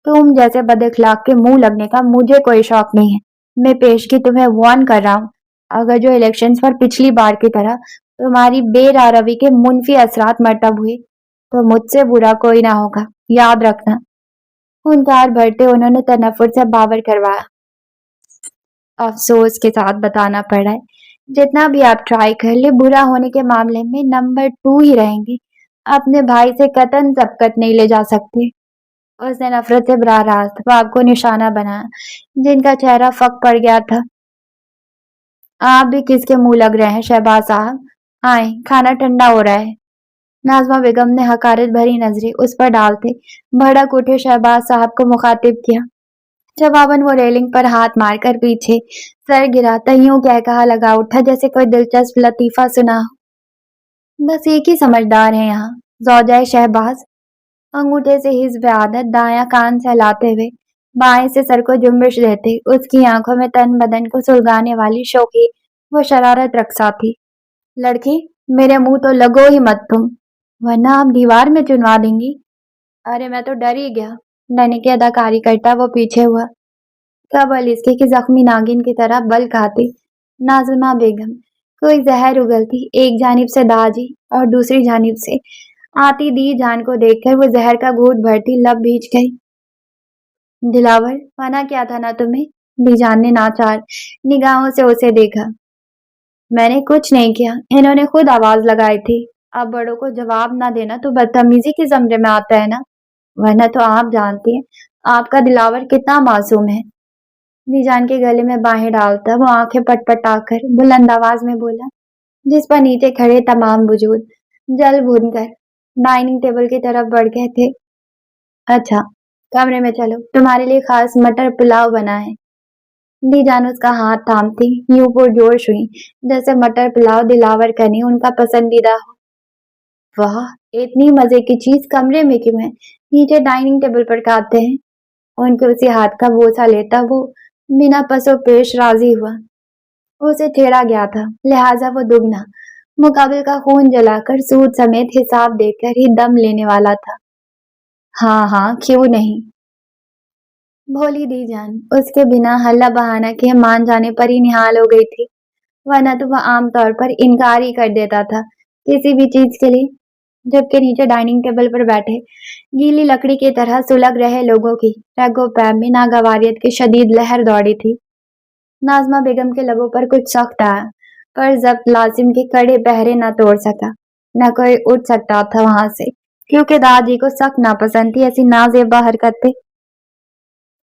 तुम जैसे बदअखलाक के मुंह लगने का मुझे कोई शौक नहीं है। मैं पेशगी तुम्हें वार्न कर रहा हूँ, अगर जो इलेक्शंस पर पिछली बार की तरह तुम्हारी बेरारवी के मुनफी असरात मरतब हुए तो मुझसे बुरा कोई ना होगा, याद रखना। हुंकार भरते उन्होंने तनफुर से बावर करवाया। अफसोस के साथ बताना पड़ा है, जितना भी आप ट्राई कर ले बुरा होने के मामले में नंबर 2 ही रहेंगे। अपने भाई से कतन सबकत नहीं ले जा सकते। उसने नफरत से बराह रास्त बाप को निशाना बनाया, जिनका चेहरा फक पड़ गया था। आप भी किसके मुंह लग रहे हैं शहबाज साहब? आए, खाना ठंडा हो रहा है। नाजमा बेगम ने हकारत भरी नजरें उस पर डालते भड़क उठे शहबाज साहब को मुखातिब किया। जवाबन वो रेलिंग पर हाथ मारकर पीछे सर गिराता यूं कह कहा लगा उठा जैसे कोई दिलचस्प लतीफा सुना हो। बस एक ही समझदार है यहाँ, जौजाए शहबाज। अंगूठे से हिस्ब आदत दायां कान सहलाते हुए बाएं से सर को जुम्बिश देते उसकी आंखों में तन बदन को सुलगाने वाली शौकी वो शरारत रक्सा थी। लड़की, मेरे मुंह तो लगो ही मत तुम, वरना आप दीवार में चुनवा देंगी। अरे मैं तो डर ही गया। डरने की अदाकारी करता वो पीछे हुआ। कबल इसके कि जख्मी नागिन की तरह बल खाती नाज़िमा बेगम कोई जहर उगलती एक जानिब से दाजी और दूसरी जानिब से आती दी जान को देखकर वो जहर का घूंट भरती लब भीज गई। दिलावर, मना क्या था ना तुम्हें? दी जान ने नाचार निगाहों से उसे देखा। میں نے کچھ نہیں کیا، انہوں نے خود آواز لگائی تھی۔ اب بڑوں کو جواب نہ دینا تو بدتمیزی کے زمرے میں آتا ہے نا، ورنہ تو آپ جانتی ہیں آپ کا دلاور کتنا معصوم ہے۔ دی جان کے گلے میں باہیں ڈالتا وہ آنکھیں پٹ پٹا کر بلند آواز میں بولا، جس پر نیچے کھڑے تمام وجود جل بھن کر ڈائننگ ٹیبل کی طرف بڑھ گئے تھے۔ اچھا کمرے میں چلو، تمہارے لیے خاص مٹر پلاؤ بنا ہے۔ دی جان اس کا ہاتھ تھامتی یوں پرجوش ہوئی جیسے مٹر پلاؤ دلاور کا نہیں ان کا پسندیدہ ہو۔ واہ، اتنی مزے کی چیز کمرے میں کیوں ہے؟ نیچے ڈائننگ ٹیبل پر کھاتے ہیں۔ ان کے اسی ہاتھ کا بوسہ لیتا وہ بنا پسو پیش راضی ہوا۔ اسے چھیڑا گیا تھا لہٰذا وہ دگنا مقابل کا خون جلا کر سود سمیت حساب دے کر ہی دم لینے والا تھا۔ ہاں ہاں کیوں نہیں، بھولی دی جان اس کے بنا حلہ بہانہ کے مان جانے پر ہی نہال ہو گئی تھی، ورنہ تو وہ عام طور پر انکار ہی کر دیتا تھا کسی بھی چیز کے لیے۔ جبکہ نیچے ڈائننگ ٹیبل پر بیٹھے گیلی لکڑی کی طرح سلگ رہے لوگوں کی رگو پے میں ناگواریت کی شدید لہر دوڑی تھی۔ ناظمہ بیگم کے لبوں پر کچھ سخت آیا پر ضبط لازم کے کڑے پہرے نہ توڑ سکا، نہ کوئی اٹھ سکتا تھا وہاں سے، کیونکہ دادی کو سخت ناپسند تھی ایسی نازیبا حرکتیں۔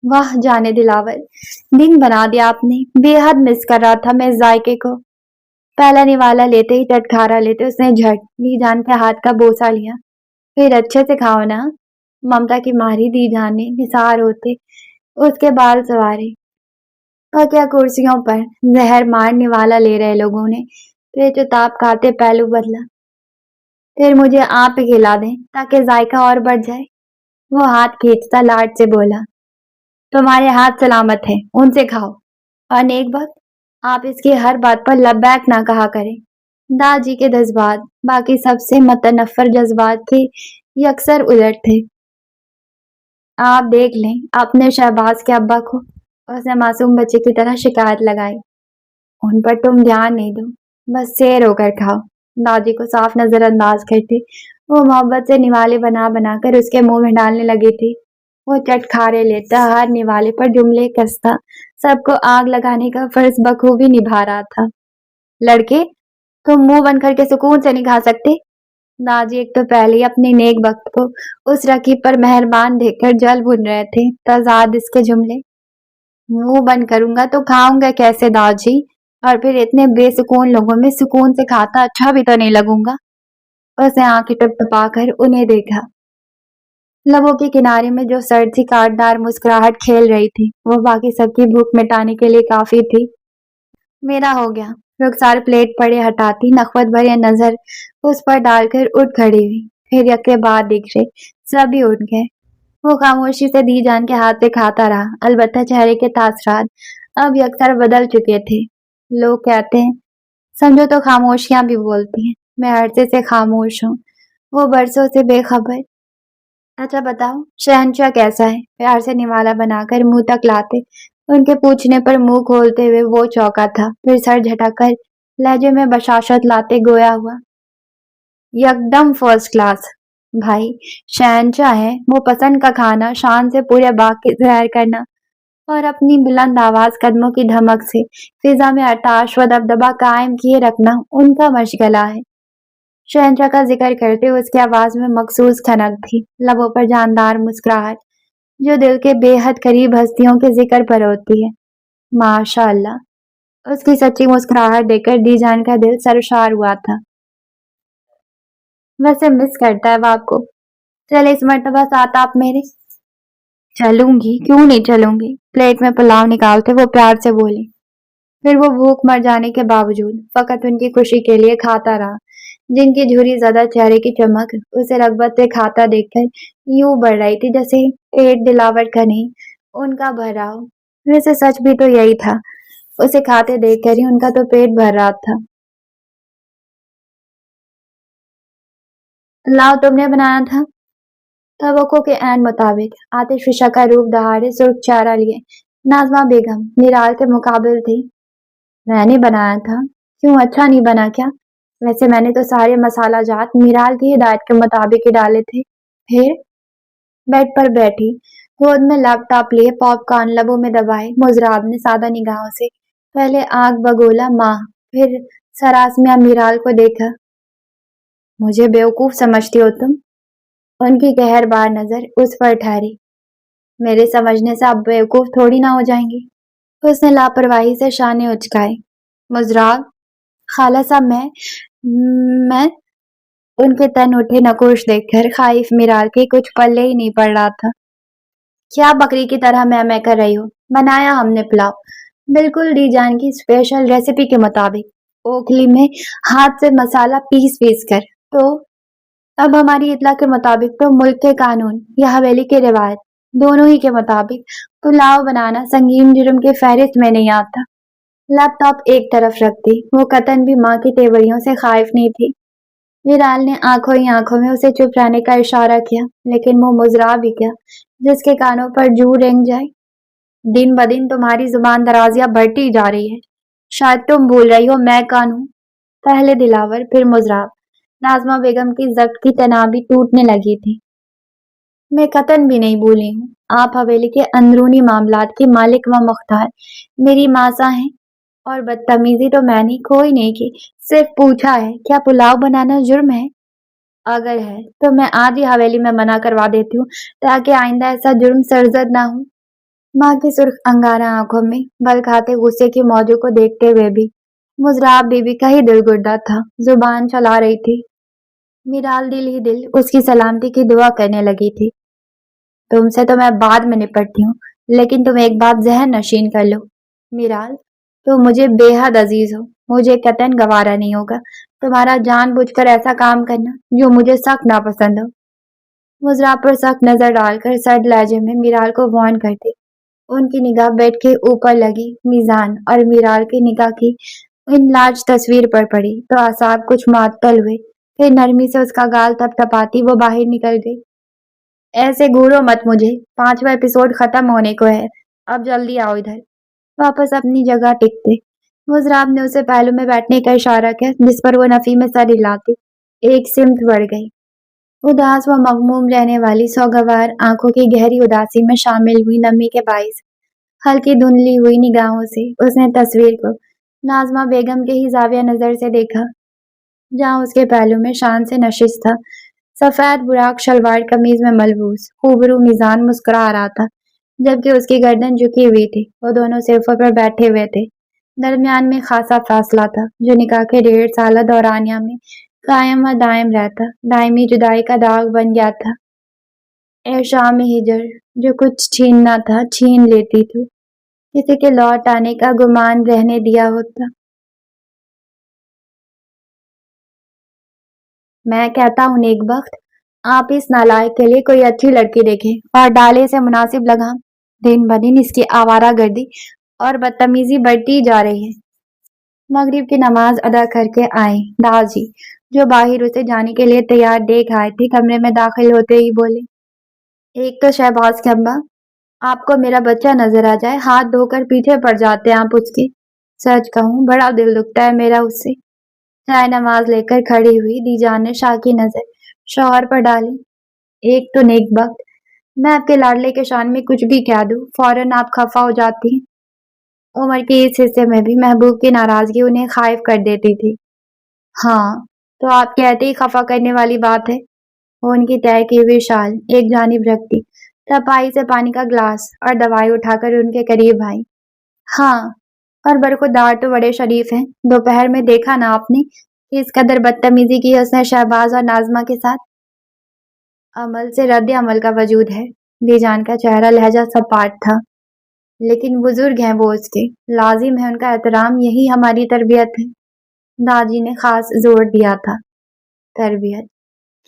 واہ جانے دلاور، دن بنا دیا آپ نے، بے حد مس کر رہا تھا میں اس ذائقے کو۔ پہلا نوالا لیتے ہی چٹکارا لیتے اس نے جھٹ دی جان کے ہاتھ کا بوسہ لیا۔ پھر اچھے سے کھاؤ نا، ممتا کی ماری دی جان نے نثار ہوتے اس کے بال سوارے۔ کیا کرسیوں پر زہر مار نوالا لے رہے لوگوں نے پھر چتاب کھاتے پہلو بدلا۔ پھر مجھے آپ ہی کھلا دیں تاکہ ذائقہ اور بڑھ جائے، وہ ہاتھ کھینچتا لاڈ سے بولا۔ تمہارے ہاتھ سلامت ہیں، ان سے کھاؤ، اور نیک وقت آپ اس کی ہر بات پر لبیک نہ کہا کریں۔ داجی کے جذبات باقی سب سے متنفر جذبات کے یکسر الٹ تھے۔ آپ دیکھ لیں اپنے شہباز کے ابا کو، اس نے معصوم بچے کی طرح شکایت لگائی۔ ان پر تم دھیان نہیں دو، بس سیر ہو کر کھاؤ۔ داجی کو صاف نظر انداز کرتے وہ محبت سے نوالے بنا بنا کر اس کے منہ میں ڈالنے لگی تھی۔ وہ چٹکارے لیتا ہر نوالے پر جملے کستا سب کو آگ لگانے کا فرض بخوبی نبھا رہا تھا۔ لڑکے تم منہ بند کر کے سکون سے نہیں کھا سکتے؟ داجی ایک تو پہلے ہی اپنے نیک وقت کو اس رقیب پر مہربان دیکھ کر جل بھن رہے تھے، تضاد اس کے جملے۔ منہ بند کروں گا تو کھاؤں گا کیسے داجی، اور پھر اتنے بے سکون لوگوں میں سکون سے کھاتا اچھا بھی تو نہیں لگوں گا۔ اس نے آنکھیں ٹپ ٹپا کر انہیں دیکھا۔ لبوں کے کنارے میں جو سرد سی کاٹدار مسکراہٹ کھیل رہی تھی وہ باقی سب کی بھوک مٹانے کے لیے کافی تھی۔ میرا ہو گیا، رخسار پلیٹ پڑے ہٹاتی نخوت بھرے نظر اس پر ڈال کر اٹھ کھڑی ہوئی۔ پھر یکے بعد دیکھے سبھی اٹھ گئے۔ وہ خاموشی سے دی جان کے ہاتھ سے کھاتا رہا، البتہ چہرے کے تاثرات اب یکسر بدل چکے تھے۔ لوگ کہتے ہیں سمجھو تو خاموشیاں بھی بولتی ہیں، میں عرصے سے خاموش ہوں، وہ برسوں سے بے خبر۔ اچھا بتاؤ شہنشاہ کیسا ہے؟ پیار سے نوالا بنا کر منہ تک لاتے ان کے پوچھنے پر منہ کھولتے ہوئے وہ چونکا تھا، پھر سر جھٹک کر لہجے میں بشاشت لاتے گویا ہوا، یکدم فرسٹ کلاس بھائی، شہنشاہ ہے، وہ پسند کا کھانا شان سے پورے باغ کی سیر کرنا اور اپنی بلند آواز قدموں کی دھمک سے فضا میں ارتعاش و دبدبا قائم کیے رکھنا ان کا مشغلہ ہے۔ شہنشاہ کا ذکر کرتے اس کی آواز میں مخصوص کھنک تھی، لبوں پر جاندار مسکراہٹ جو دل کے بے حد قریب ہستیوں کے ذکر پر ہوتی ہے۔ ماشاء اللہ، اس کی سچی مسکراہٹ دیکھ کر دی جان کا دل سرشار ہوا تھا۔ ویسے مس کرتا ہے وہ آپ کو، چلے اس مرتبہ ساتھ آپ میرے۔ چلوں گی، کیوں نہیں چلوں گی، پلیٹ میں پلاؤ نکالتے وہ پیار سے بولے۔ پھر وہ بھوک مر جانے کے باوجود فقط ان کی خوشی کے لیے کھاتا رہا، جن کی جھری زدہ چہرے کی چمک اسے رغبت سے کھاتا دیکھ کر یوں بڑھ رہی تھی جیسے پیٹ دلاور کا نہیں ان کا بھر رہا ہو۔ ویسے سچ بھی تو یہی تھا، اسے کھاتے دیکھ کر ہی ان کا تو پیٹ بھر رہا تھا۔ لاؤ تم نے بنایا تھا؟ توقع کے عین مطابق آتش فشاں کا روپ دہاڑے سرخ چہرہ لیے ناظمہ بیگم میرال کے مقابل تھی۔ میں نے بنایا تھا؟ کیوں اچھا نہیں بنا کیا؟ ویسے میں نے تو سارے مسالہ جات میرال کی ہدایت کے مطابق ہی ڈالے تھے۔ پھر بیڈ پر بیٹھی گود میں لیپ ٹاپ لیے پاپ کارن لبوں میں دبائے مضراب نے سادہ نگاہوں سے پہلے آنکھ بگولا ماں، پھر सरासमिया मीराल को देखा। मुझे बेवकूफ समझती हो तुम? उनकी कहरबार नजर उस पर ठहरी। मेरे समझने से आप बेवकूफ थोड़ी ना हो जाएंगी। उसने लापरवाही से शाने उचकाए। मुजराब, खाला साहब, मैं उनके तन उठे नकोश देखकर खाइफ मीराल के कुछ पल्ले ही नहीं पड़ रहा था। क्या बकरी की तरह मैं कर रही हो? बनाया हमने पुलाव, बिल्कुल दी जान की स्पेशल रेसिपी के मुताबिक, ओखली में हाथ से मसाला पीस पीस कर। तो अब हमारी इत्तला के मुताबिक तो मुल्क के कानून या हवेली की रिवायत, दोनों ही के मुताबिक पुलाव बनाना संगीन जुर्म के फहरिस्त में नहीं आता। लैपटॉप एक तरफ रखती वो कतन भी माँ की तेवरियों से खाइफ नहीं थी। विराल ने आंखों ही आंखों में उसे चुप रहने का इशारा किया, लेकिन वो मुजरा भी क्या जिसके कानों पर जू रेंग जाए। दिन ब दिन तुम्हारी जुबान दराजियां बढ़ती जा रही है। शायद तुम भूल रही हो मैं कौन हूँ। पहले दिलावर फिर मुजरा। नाजमा बेगम की जब्त की तनाबी टूटने लगी थी। मैं कतन भी नहीं भूली हूँ। आप हवेली के अंदरूनी मामलात के मालिक व मुख्तार मेरी मासा हैं, और बदतमीजी तो मैंने कोई नहीं की, सिर्फ पूछा है क्या पुलाव बनाना जुर्म है। अगर है तो मैं आज ही हवेली में मना करवा देती हूँ, ताकि आइंदा ऐसा जुर्म सरजद ना हो। माँ की सुर्ख अंगारा आंखों में बल खाते गुस्से की मौजू को देखते हुए भी मुजराब बीबी का ही दिल गुड्डा था, जुबान चला रही थी। मीराल दिल ही दिल उसकी सलामती की दुआ करने लगी थी। तुमसे तो मैं बाद में निपटती हूँ, लेकिन तुम एक बात जहन नशीन कर लो मीराल, तो मुझे बेहद अजीज हो, मुझे कतन गवारा नहीं होगा तुम्हारा जानबूझकर ऐसा काम करना जो मुझे सख्त नापसंद हो। मुजरा पर सख्त नजर डालकर सर्द लहजे में मीराल को वार्न करती। उनकी निगाह बेड के ऊपर लगी मीजान और मीराल की निगाह की इन लाज तस्वीर पर पड़ी तो आसाब कुछ मुअत्तल हुए। फिर नरमी से उसका गाल थपथपाती वो बाहर निकल गई। ऐसे घूरो मत मुझे, 5वां एपिसोड खत्म होने को है, अब जल्दी आओ इधर। वापस अपनी जगह टिकते मुजराब ने उसे पहलू में बैठने का इशारा किया, जिस पर वो नफी में सर हिलाती एक सिमत बढ़ गई। उदास व मगमूम रहने वाली सौगवार आंखों की गहरी उदासी में शामिल हुई नमी के बाइस हल्की धुंधली हुई निगाहों से उसने तस्वीर को नाजमा बेगम के ही जाविया नजर से देखा, जहां उसके पहलू में शान से नशिश था। सफेद बुराक शलवार कमीज में मलबूस खूबरू मिजान मुस्कुरा रहा था, जबकि उसकी गर्दन झुकी हुई थी। वो दोनों सोफे पर बैठे हुए थे। दरमियान में खासा फासला था, जो निकाह के 1.5 साल दौरानिया में कायम व दायम रहता दायमी जुदाई का दाग बन गया था। ए शाम हिजर, जो कुछ छीनना था छीन लेती थी, किसी के लौट आने का गुमान रहने दिया होता। मैं कहता हूँ नेक बख्त, आप इस नालायक के लिए कोई अच्छी लड़की देखें और डाले से मुनासिब लगाम। दिन ब दिन इसकी आवारागर्दी और बदतमीजी बढ़ती जा रही है। मगरिब की नमाज अदा करके आए दाजी, जो बाहर उसे जाने के लिए तैयार देख आए थे, कमरे में दाखिल होते ही बोले, एक तो शहबाज के अब्बा, आपको मेरा बच्चा नजर आ जाए हाथ धोकर पीछे पड़ जाते हैं आप उसके। सच कहूँ बड़ा दिल दुखता है मेरा उससे। चाय नमाज लेकर खड़ी हुई दीजान ने शाह की नजर शौहर पर डाली। एक तो नेक वक्त, मैं आपके लाडले के शान में कुछ भी कह दूं फौरन आप खफा हो जाती हैं। उम्र के इस हिस्से में भी महबूब की नाराजगी उन्हें खाइफ कर देती थी। हाँ, तो आप कहते ही खफा करने वाली बात है। वो उनकी तय की हुई शाल एक जानिब रखती, तपाई से पानी का ग्लास और दवाई उठाकर उनके करीब आई। हाँ, और बरखुरदार तो बड़े शरीफ हैं। दोपहर में देखा ना आपने कि इस कदर बदतमीजी की उसने शहबाज और नाजमा के साथ। अमल से रद्द अमल का वजूद है। दीजान का चेहरा लहजा सपाट था। लेकिन बुजुर्ग हैं वो उसके, लाजिम है उनका एहतराम, यही हमारी तरबियत है। दादी ने खास जोर दिया था। तरबियत?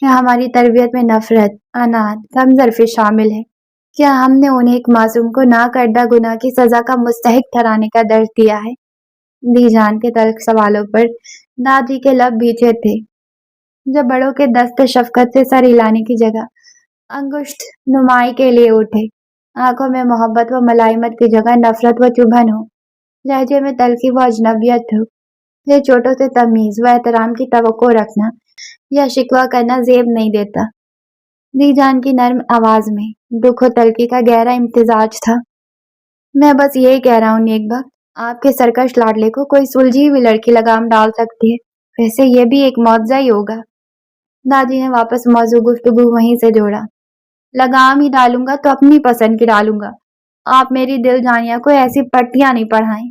क्या हमारी तरबियत में नफरत, अनाद, कमजरफी शामिल है? क्या हमने उन्हें एक मासूम को ना करदा गुनाह की सजा का मुस्तहिक ठहराने का दर्ज दिया है? दीजान के तल्ख सवालों पर दादी के लब भींचे थे, जब बड़ों के दस्त शफकत से सर हिलाने की जगह अंगुष्ठ नुमाई के लिए उठे। आंखों में मोहब्बत व मलाइमत की जगह नफरत व चुभन हो, लहजे में तलखी व अजनबियत हो। ये छोटों से तमीज व एहतराम की तवक्को रखना या शिकवा करना जेब नहीं देता। दीजान की नर्म आवाज में दुख व तलखी का गहरा इम्तिजाज था। मैं बस यही कह रहा हूँ नेक बख्त, آپ کے سرکش لاڈلے کو کوئی سلجھی ہوئی لڑکی لگام ڈال سکتی ہے، ویسے یہ بھی ایک معجزہ ہی ہوگا۔ دادی نے واپس موضوع گفتگو وہیں سے جوڑا۔ لگام ہی ڈالوں گا تو اپنی پسند کی ڈالوں گا، آپ میری دل جانیہ کو ایسی پٹیاں نہیں پڑھائیں۔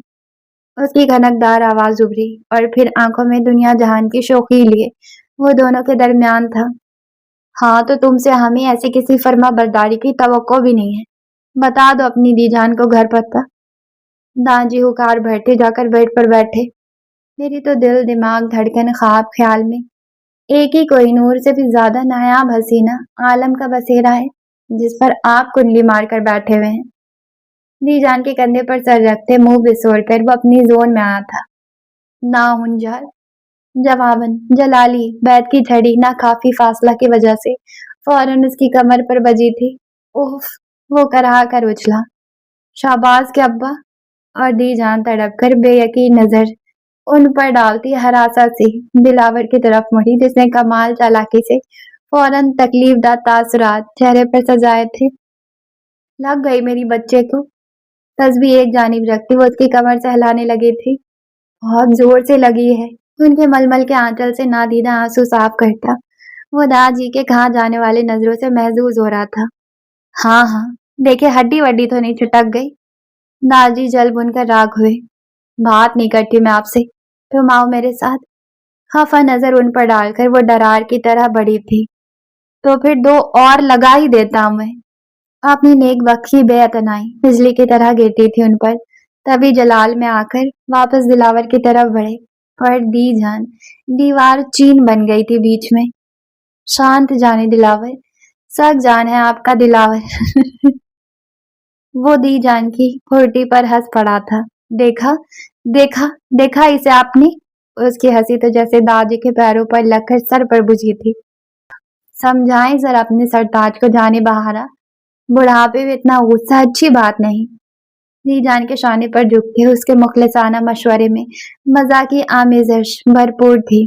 اس کی کھنکدار آواز ابھری اور پھر آنکھوں میں دنیا جہان کی شوخی لیے وہ دونوں کے درمیان تھا۔ ہاں تو تم سے ہمیں ایسی کسی فرما برداری کی توقع بھی نہیں ہے، بتا دو اپنی دی جان کو گھر پتہ۔ داجی ہکار بھرتے جا کر بیڈ پر بیٹھے۔ میری تو دل دماغ دھڑکن خواب خیال میں ایک ہی کوئی نور سے بھی زیادہ نایاب حسینہ عالم کا بسیرا ہے جس پر آپ کنڈلی مار کر بیٹھے ہوئے ہیں۔ دی جان کے کندھے پر سر رکھتے منہ بسوڑ کر وہ اپنی زون میں آیا تھا۔ نا ہنجال جواباً جلالی بیت کی جھڑی نہ کافی فاصلہ کی وجہ سے فوراً اس کی کمر پر بجی تھی۔ اوف! وہ کرا کر اچھلا۔ شاباز کے ابا! اور دی جان تڑپ کر بے یقین نظر ان پر ڈالتی ہراساں سی دلاور کی طرف مڑی جس نے کمال چالاکی سے فوراً تکلیف دہ تاثرات چہرے پر سجائے تھے۔ لگ گئی میری بچے کو۔ تسبیح ایک جانب رکھتی وہ اس کی کمر سے ہلانے لگی تھی۔ بہت زور سے لگی ہے۔ ان کے ململ کے آنچل سے نادیدہ آنسو صاف کرتا وہ داجی کے کہاں جانے والے نظروں سے محظوظ ہو رہا تھا۔ ہاں ہاں دیکھے ہڈی وڈی تو نہیں چھٹک گئی۔ داجی جل بن کر راگ ہوئے۔ بات نہیں کرتی میں آپ سے، تم آؤ میرے ساتھ۔ خفا نظر ان پر ڈال کر وہ ڈرار کی طرح بڑی تھی۔ تو پھر دو اور لگا ہی دیتا ہوں میں۔ اپنی نیک بخت کی بے اعتنائی بجلی کی طرح گرتی تھی ان پر۔ تبھی جلال میں آ کر واپس دلاور کی طرف بڑھے پر دی جان دیوار چین بن گئی تھی بیچ میں۔ شانت جانے دلاور، سخت جان ہے آپ کا دلاور۔ وہ دی جان کی ہرٹی پر ہنس پڑا تھا۔ دیکھا دیکھا دیکھا اسے آپ نے؟ اس کی ہنسی تو جیسے داجی کے پیروں پر لگ کر سر پر بجھی تھی۔ سمجھائیں ذرا اپنے سرتاج کو جانے بہارا، بڑھاپے میں اتنا غصہ اچھی بات نہیں۔ دی جان کے شانے پر جھکتے اس کے مخلصانہ مشورے میں مزاحی آمیزش بھرپور تھی۔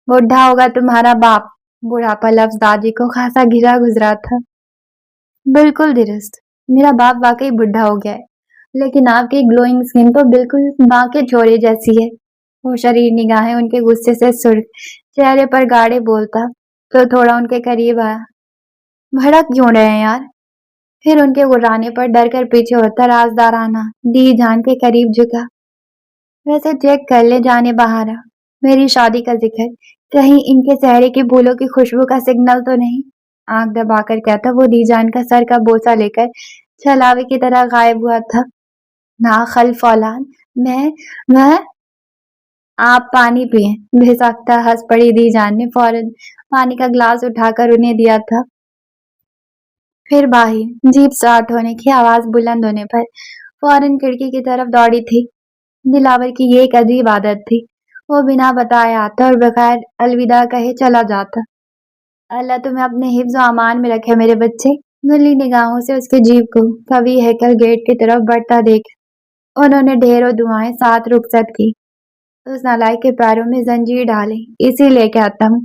بوڑھا ہوگا تمہارا باپ۔ بڑھاپا لفظ داجی کو خاصا گھرا گزرا تھا۔ بالکل درست، میرا باپ واقعی بوڑھا ہو گیا ہے، لیکن آپ کی گلوئنگ اسکن تو بالکل باقی چھوڑے جیسی ہے۔ وہ شریر نگاہیں ان کے غصے سے سرخ چہرے پر گاڑے بولتا تو تھوڑا ان کے قریب آیا۔ بھڑک کیوں رہے ہیں یار؟ پھر ان کے غرانے پر ڈر کر پیچھے ہوتا رازدارانہ دی جان کے قریب جھکا۔ ویسے چیک کر لے جانے بہارا، میری شادی کا ذکر کہیں ان کے چہرے کی پھولوں کی خوشبو کا سگنل تو نہیں؟ آنکھ دبا کر کہتا وہ دی جان کا سر کا بوسہ لے کر چھلاوے کی طرح غائب ہوا تھا۔ نا خلف اولاد، میں آپ پانی پئیں۔ بے ساختہ ہنس پڑی دی جان نے فوراً پانی کا گلاس اٹھا کر انہیں دیا تھا۔ پھر باہر جیپ سٹارٹ ہونے کی آواز بلند ہونے پر فوراً کھڑکی کی طرف دوڑی تھی۔ دلاور کی یہ ایک عجیب عادت تھی، وہ بنا بتائے آتا اور بغیر الوداع کہے چلا جاتا۔ اللہ تمہیں اپنے حفظ و امان میں رکھے میرے بچے۔ نلی نگاہوں سے اس کے جیپ کو قوی ہیکل گیٹ کی طرف بڑھتا دیکھ انہوں نے ڈھیروں دعائیں ساتھ رخصت کی۔ اس نالائق کے پیروں میں زنجیر ڈالے اسی لیے کہتا ہوں۔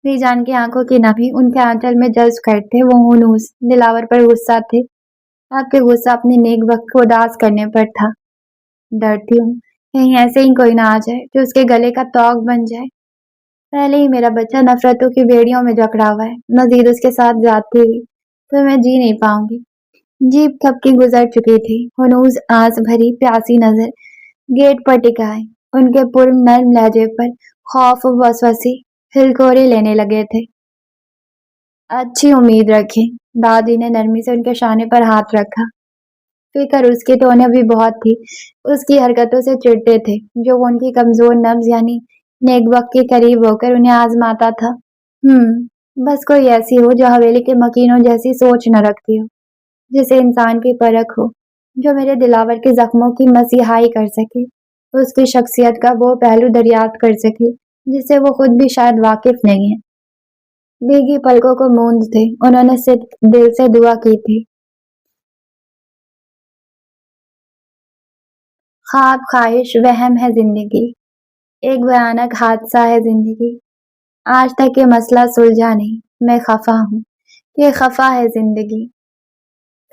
دی جان کی آنکھوں کی نمی ان کے آنچل میں جذب کرتے وہ ہنوز دلاور پر غصہ تھے۔ آپ کے غصہ اپنے نیک وقت کو اداس کرنے پر تھا۔ ڈرتی ہوں کہیں ایسے ہی کوئی نہ آ جائے جو اس کے گلے کا توق بن جائے۔ پہلے ہی میرا بچہ نفرتوں کی بیڑیوں میں جکڑا ہوا ہے، مزید اس کے ساتھ زیادتی ہوئی تو میں جی نہیں پاؤں گی۔ جیپ کب کی گزر چکی تھی۔ ہنوز آس بھری پیاسی نظر گیٹ پر ٹکائے ان کے پر نرم لہجے پر خوف و وسوسے ہلکورے لینے لگے تھے۔ اچھی امید رکھیں۔ دادی نے نرمی سے ان کے شانے پر ہاتھ رکھا۔ فکر اس کی تو انہیں بھی بہت تھی، اس کی حرکتوں سے چڑھتے تھے جو وہ ان کی کمزور نبض یعنی نیک وقت کے قریب ہو کر انہیں آزماتا تھا۔ بس کوئی ایسی ہو جو حویلی کے مکینوں جیسی سوچ نہ رکھتی ہو، جسے انسان کی پرکھ ہو، جو میرے دلاور کے زخموں کی مسیحائی کر سکے، اس کی شخصیت کا وہ پہلو دریافت کر سکے جس سے وہ خود بھی شاید واقف نہیں ہے۔ بھیگی پلکوں کو موندتے انہوں نے صرف دل سے دعا کی تھی۔ خواب خواہش وہم ہے زندگی، ایک بھیانک حادثہ ہے زندگی، آج تک یہ مسئلہ سلجھا نہیں، میں خفا ہوں، یہ خفا ہے زندگی۔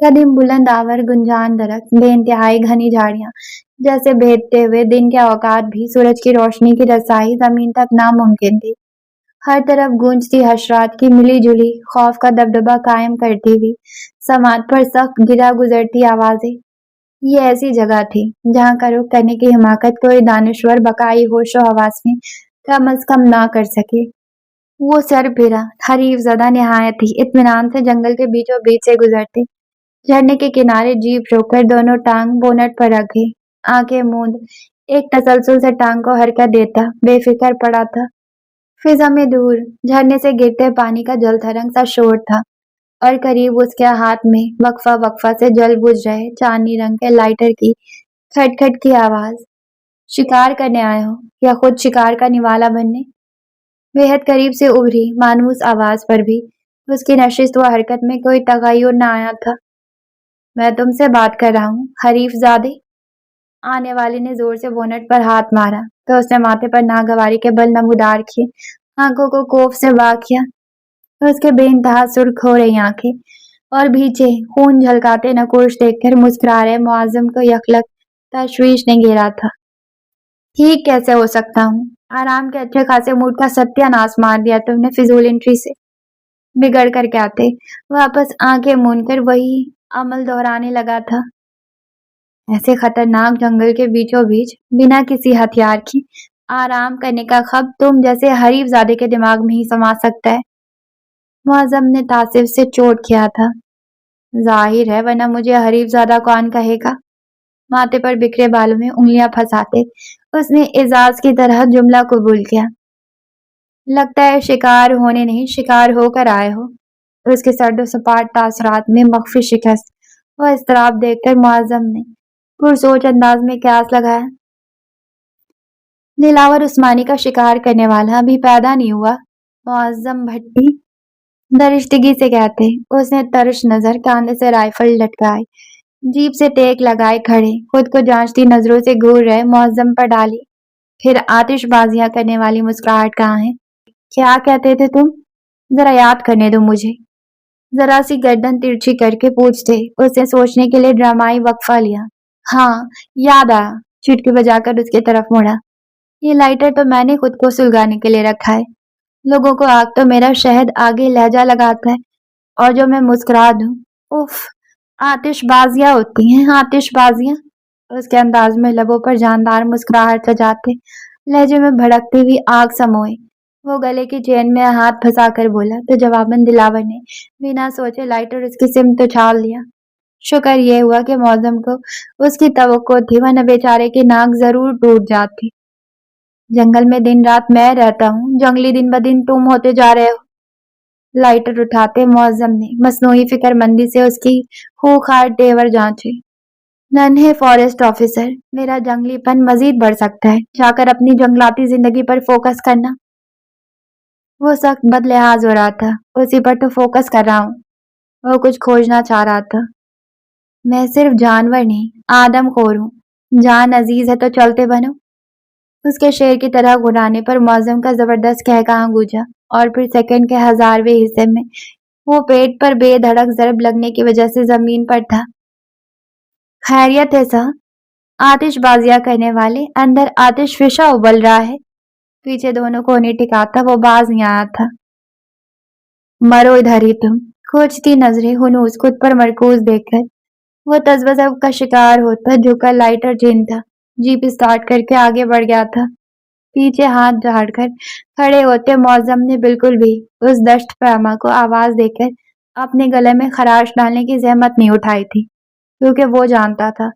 قدیم بلند آور گنجان درخت، بے انتہائی گھنی جھاڑیاں، جیسے بھیجتے ہوئے دن کے اوقات بھی سورج کی روشنی کی رسائی زمین تک ناممکن تھی۔ ہر طرف گونجتی حشرات کی ملی جلی خوف کا دبدبہ قائم کرتی ہوئی سماعت پر سخت گرا گزرتی آوازیں۔ یہ ایسی جگہ تھی جہاں کا رخ کرنے کی حماقت کوئی دانشور بقائی ہوش و حواس میں کم از کم نہ کر سکے۔ وہ سر پھرا، حریف زدہ نہایت ہی اطمینان سے جنگل کے بیچوں بیچ سے گزرتے، جھرنے کے کنارے جیپ روک کر دونوں ٹانگ بونٹ پر رکھے، آنکھیں موند ایک تسلسل سے ٹانگ کو حرکت دیتا بے فکر پڑا تھا۔ فضا میں دور جھرنے سے گرتے پانی کا جل تھرنگ سا شور تھا، اور قریب اس کے ہاتھ میں وقفہ وقفہ سے جل بجھ رہے چاندنی رنگ کے لائٹر کی کھٹ کھٹ کی آواز۔ شکار کرنے آئے ہو یا خود شکار کا نوالا بننے؟ بے حد قریب سے ابھری مانوس آواز پر بھی اس کی نشست و حرکت میں کوئی تغیر نہ آیا تھا۔ میں تم سے بات کر رہا ہوں، حریف زادے۔ آنے والے نے زور سے بونٹ پر ہاتھ مارا تو اس نے ماتھے پر ناگواری کے بل نمودار کیے، آنکھوں کو کوف سے وا کیا۔ اس کے بے انتہا سرخ ہو رہی آنکھیں اور بھیچے خون جھلکاتے نقوش دیکھ کر مسکرا رہے معظم کو یکلک تشویش نے گھیرا تھا۔ ٹھیک کیسے ہو سکتا ہوں؟ آرام کے اچھے خاصے موڈ کا ستیہ ناش مار دیا تم نے فضول انٹری سے۔ بگڑ کر کیا تھے؟ واپس آنکھیں مون کر وہی عمل دہرانے لگا تھا۔ ایسے خطرناک جنگل کے بیچوں بیچ بنا کسی ہتھیار کی آرام کرنے کا خب تم جیسے حریف زادے کے دماغ میں ہی سما سکتا ہے۔ معظم نے تعصب سے چوٹ کیا تھا۔ ظاہر ہے، ورنہ مجھے حریف زادہ کون کہے گا؟ ماتھے پر بکھرے بالوں میں انگلیاں پھنساتے اس نے اعزاز کی طرح جملہ قبول کیا۔ لگتا ہے شکار ہونے نہیں، شکار ہو کر آئے ہو۔ اس کے سرد و سپاٹ تاثرات میں مخفی شکست و اضطراب دیکھ کر معظم نے پرسوچ انداز میں قیاس لگایا۔ دلاور عثمانی کا شکار کرنے والا ابھی پیدا نہیں ہوا، معظم بھٹی درشتگی سے کہتے اس نے ترش نظر کاندھے سے رائفل لٹکائے جیپ سے ٹیک لگائے کھڑے خود کو جانچتی نظروں سے گھور رہے معظم پر ڈالی۔ پھر آتش بازیاں کرنے والی مسکراہٹ کہاں ہے؟ کیا کہتے تھے تم؟ ذرا یاد کرنے دو مجھے۔ ذرا سی گردن ترچھی کر کے پوچھتے اس نے سوچنے کے لیے ڈرامائی وقفہ لیا۔ ہاں یاد آیا، چٹکی بجا کر اس کی طرف مڑا۔ یہ لائٹر تو میں نے خود کو سلگانے کے لیے رکھا ہے۔ لوگوں کو آگ تو میرا شہد آگے لہجہ لگاتا ہے، اور جو میں مسکرا دوں، اف، آتش بازیاں ہوتی ہیں، آتش بازیاں۔ اس کے انداز میں لبوں پر جاندار مسکراہٹ سجاتے لہجے میں بھڑکتی ہوئی آگ سموئے وہ گلے کی چین میں ہاتھ پھنسا کر بولا تو جواباً دلاور نے بنا سوچے لائٹر اس کی سمت اچھال دیا۔ شکر یہ ہوا کہ معظم کو اس کی توقع تھی، ورنہ بیچارے کی ناک ضرور ٹوٹ جاتی۔ جنگل میں دن رات میں رہتا ہوں، جنگلی دن بدن تم ہوتے جا رہے ہو۔ لائٹر اٹھاتے معظم نے مصنوعی فکر مندی سے اس کی خوخار تیور جانچے۔ ننھے فارسٹ آفیسر، میرا جنگلی پن مزید بڑھ سکتا ہے، جا کر اپنی جنگلاتی زندگی پر فوکس کرنا۔ وہ سخت بد لحاظ ہو رہا تھا۔ اسی پر تو فوکس کر رہا ہوں۔ وہ کچھ کھوجنا چاہ رہا تھا۔ میں صرف جانور نہیں، آدم خور ہوں۔ جان عزیز ہے تو چلتے بنو۔ اس کے شیر کی طرح گھرانے پر معظم کا زبردست قہقہا گونجا، اور پھر سیکنڈ کے ہزارویں حصے میں وہ پیٹ پر بے دھڑک ضرب لگنے کی وجہ سے زمین پر تھا۔ خیریت ہے سا؟ آتش بازیاں کرنے والے، اندر آتش فشاں ابل رہا ہے۔ پیچھے دونوں کو نہیں ٹکاتا وہ باز نہیں آیا تھا۔ مرو ادھر ہی تم۔ کھوجتی نظریں ہنوز خود پر مرکوز دیکھ کر وہ تذبذب کا شکار ہوتا جھکا لائٹر جھینتا جیپ اسٹارٹ کر کے آگے بڑھ گیا تھا۔ پیچھے ہاتھ جھاڑ کر کھڑے ہوتے معظم نے بالکل بھی اس دشت پیما کو آواز دے کر اپنے گلے میں خراش ڈالنے کی زحمت نہیں اٹھائی تھی، کیونکہ وہ جانتا تھا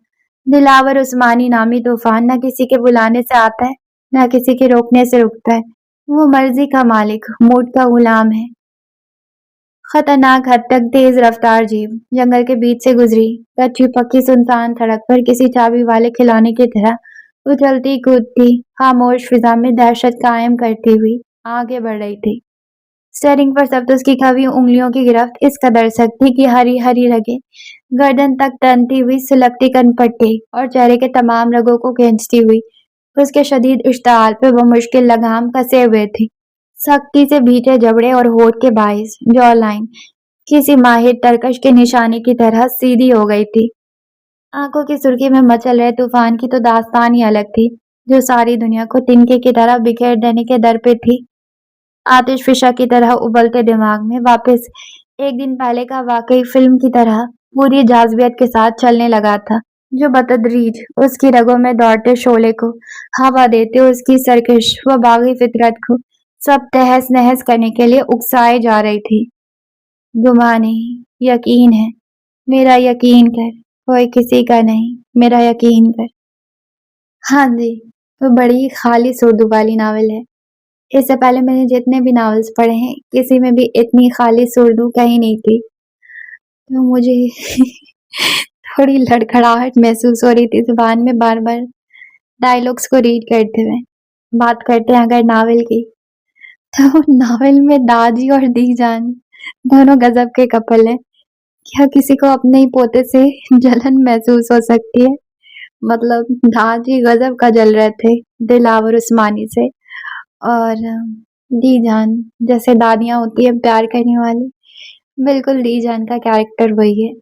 دلاور عثمانی نامی طوفان نہ کسی کے بلانے سے آتا ہے نہ کسی کے روکنے سے رکتا ہے۔ وہ مرضی کا مالک، موڈ کا غلام ہے۔ خطرناک حد تک تیز رفتار جیپ جنگل کے بیچ سے گزری، کچی پکی سنسان سڑک پر کسی چابی والے کھلونے کی طرح اچھلتی کودتی خاموش فضا میں دہشت قائم کرتی ہوئی آگے بڑھ رہی تھی۔ اسٹیئرنگ پر سب اس کی کھوی انگلیوں کی گرفت اس قدر سخت تھی کہ ہری ہری رگیں گردن تک تنتی ہوئی سلگتی کنپٹی اور چہرے کے تمام رگوں کو کھینچتی ہوئی اس کے شدید اشتعال پہ وہ مشکل لگام کسے ہوئے تھی۔ سختی سے بھیجے جبڑے اور ہونٹ کے باعث جو لائن किसी माहिर तरकश के निशाने की तरह सीधी हो गई थी। आंखों की सुर्खी में मचल रहे तूफान की तो दास्तान ही अलग थी, जो सारी दुनिया को तिनके की तरह बिखेर देने के दर पे थी। आतिश फिशा की तरह उबलते दिमाग में वापस एक दिन पहले का वाकई फिल्म की तरह पूरी जाज़ियत के साथ चलने लगा था, जो बतदरीज उसकी रगों में दौड़ते शोले को हवा देते उसकी सरकश व बागी फितरत को सब तहस नहस करने के लिए उकसाए जा रही थी। गुमान नहीं, यकीन है, मेरा यकीन कर, कोई किसी का नहीं, मेरा यकीन कर। हाँ जी, वो बड़ी खालिस उर्दू वाली नावल है। इससे पहले मैंने जितने भी नावल्स पढ़े हैं, किसी में भी इतनी खालिस उर्दू कहीं नहीं थी। तो मुझे थोड़ी लड़खड़ाहट महसूस हो रही थी जुबान में बार बार डायलॉग्स को रीड करते हुए। बात करते हैं अगर नावल की, तो नावल में दादी और दीजान दोनों गजब के कपल हैं। क्या किसी को अपने ही पोते से जलन महसूस हो सकती है? मतलब दादी गजब का जल रहे थे दिलावर उस्मानी से, और दीजान जैसे दादियाँ होती है प्यार करने वाली, बिल्कुल दीजान का कैरेक्टर वही है।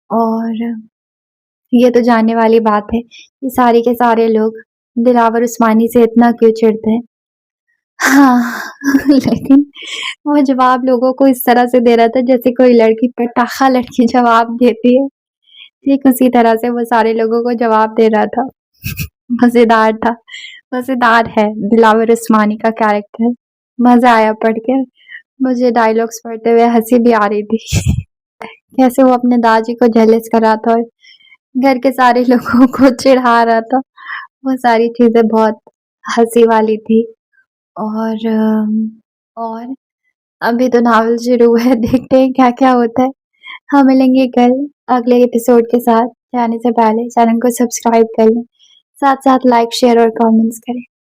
और ये तो जानने वाली बात है कि सारे के सारे लोग दिलावर उस्मानी से इतना क्यों चिढ़ते हैं। हाँ लेकिन वो जवाब लोगों को इस तरह से दे रहा था जैसे कोई लड़की पटाखा लड़की जवाब देती है, ठीक उसी तरह से वो सारे लोगों को जवाब दे रहा था। मजेदार था, मजेदार है दिलावर उस्मानी का कैरेक्टर। मजा आया पढ़ के। मुझे डायलॉग्स पढ़ते हुए हंसी भी आ रही थी। कैसे वो अपने दादी को जेलस कर रहा था और घर के सारे लोगों को चिढ़ा रहा था। वो सारी चीजें बहुत हंसी वाली थी। और अभी तो नावल शुरू है, देखते हैं क्या क्या होता है। हम मिलेंगे कल अगले एपिसोड के साथ। जाने से पहले चैनल को सब्सक्राइब कर लें, साथ साथ लाइक शेयर और कमेंट्स करें।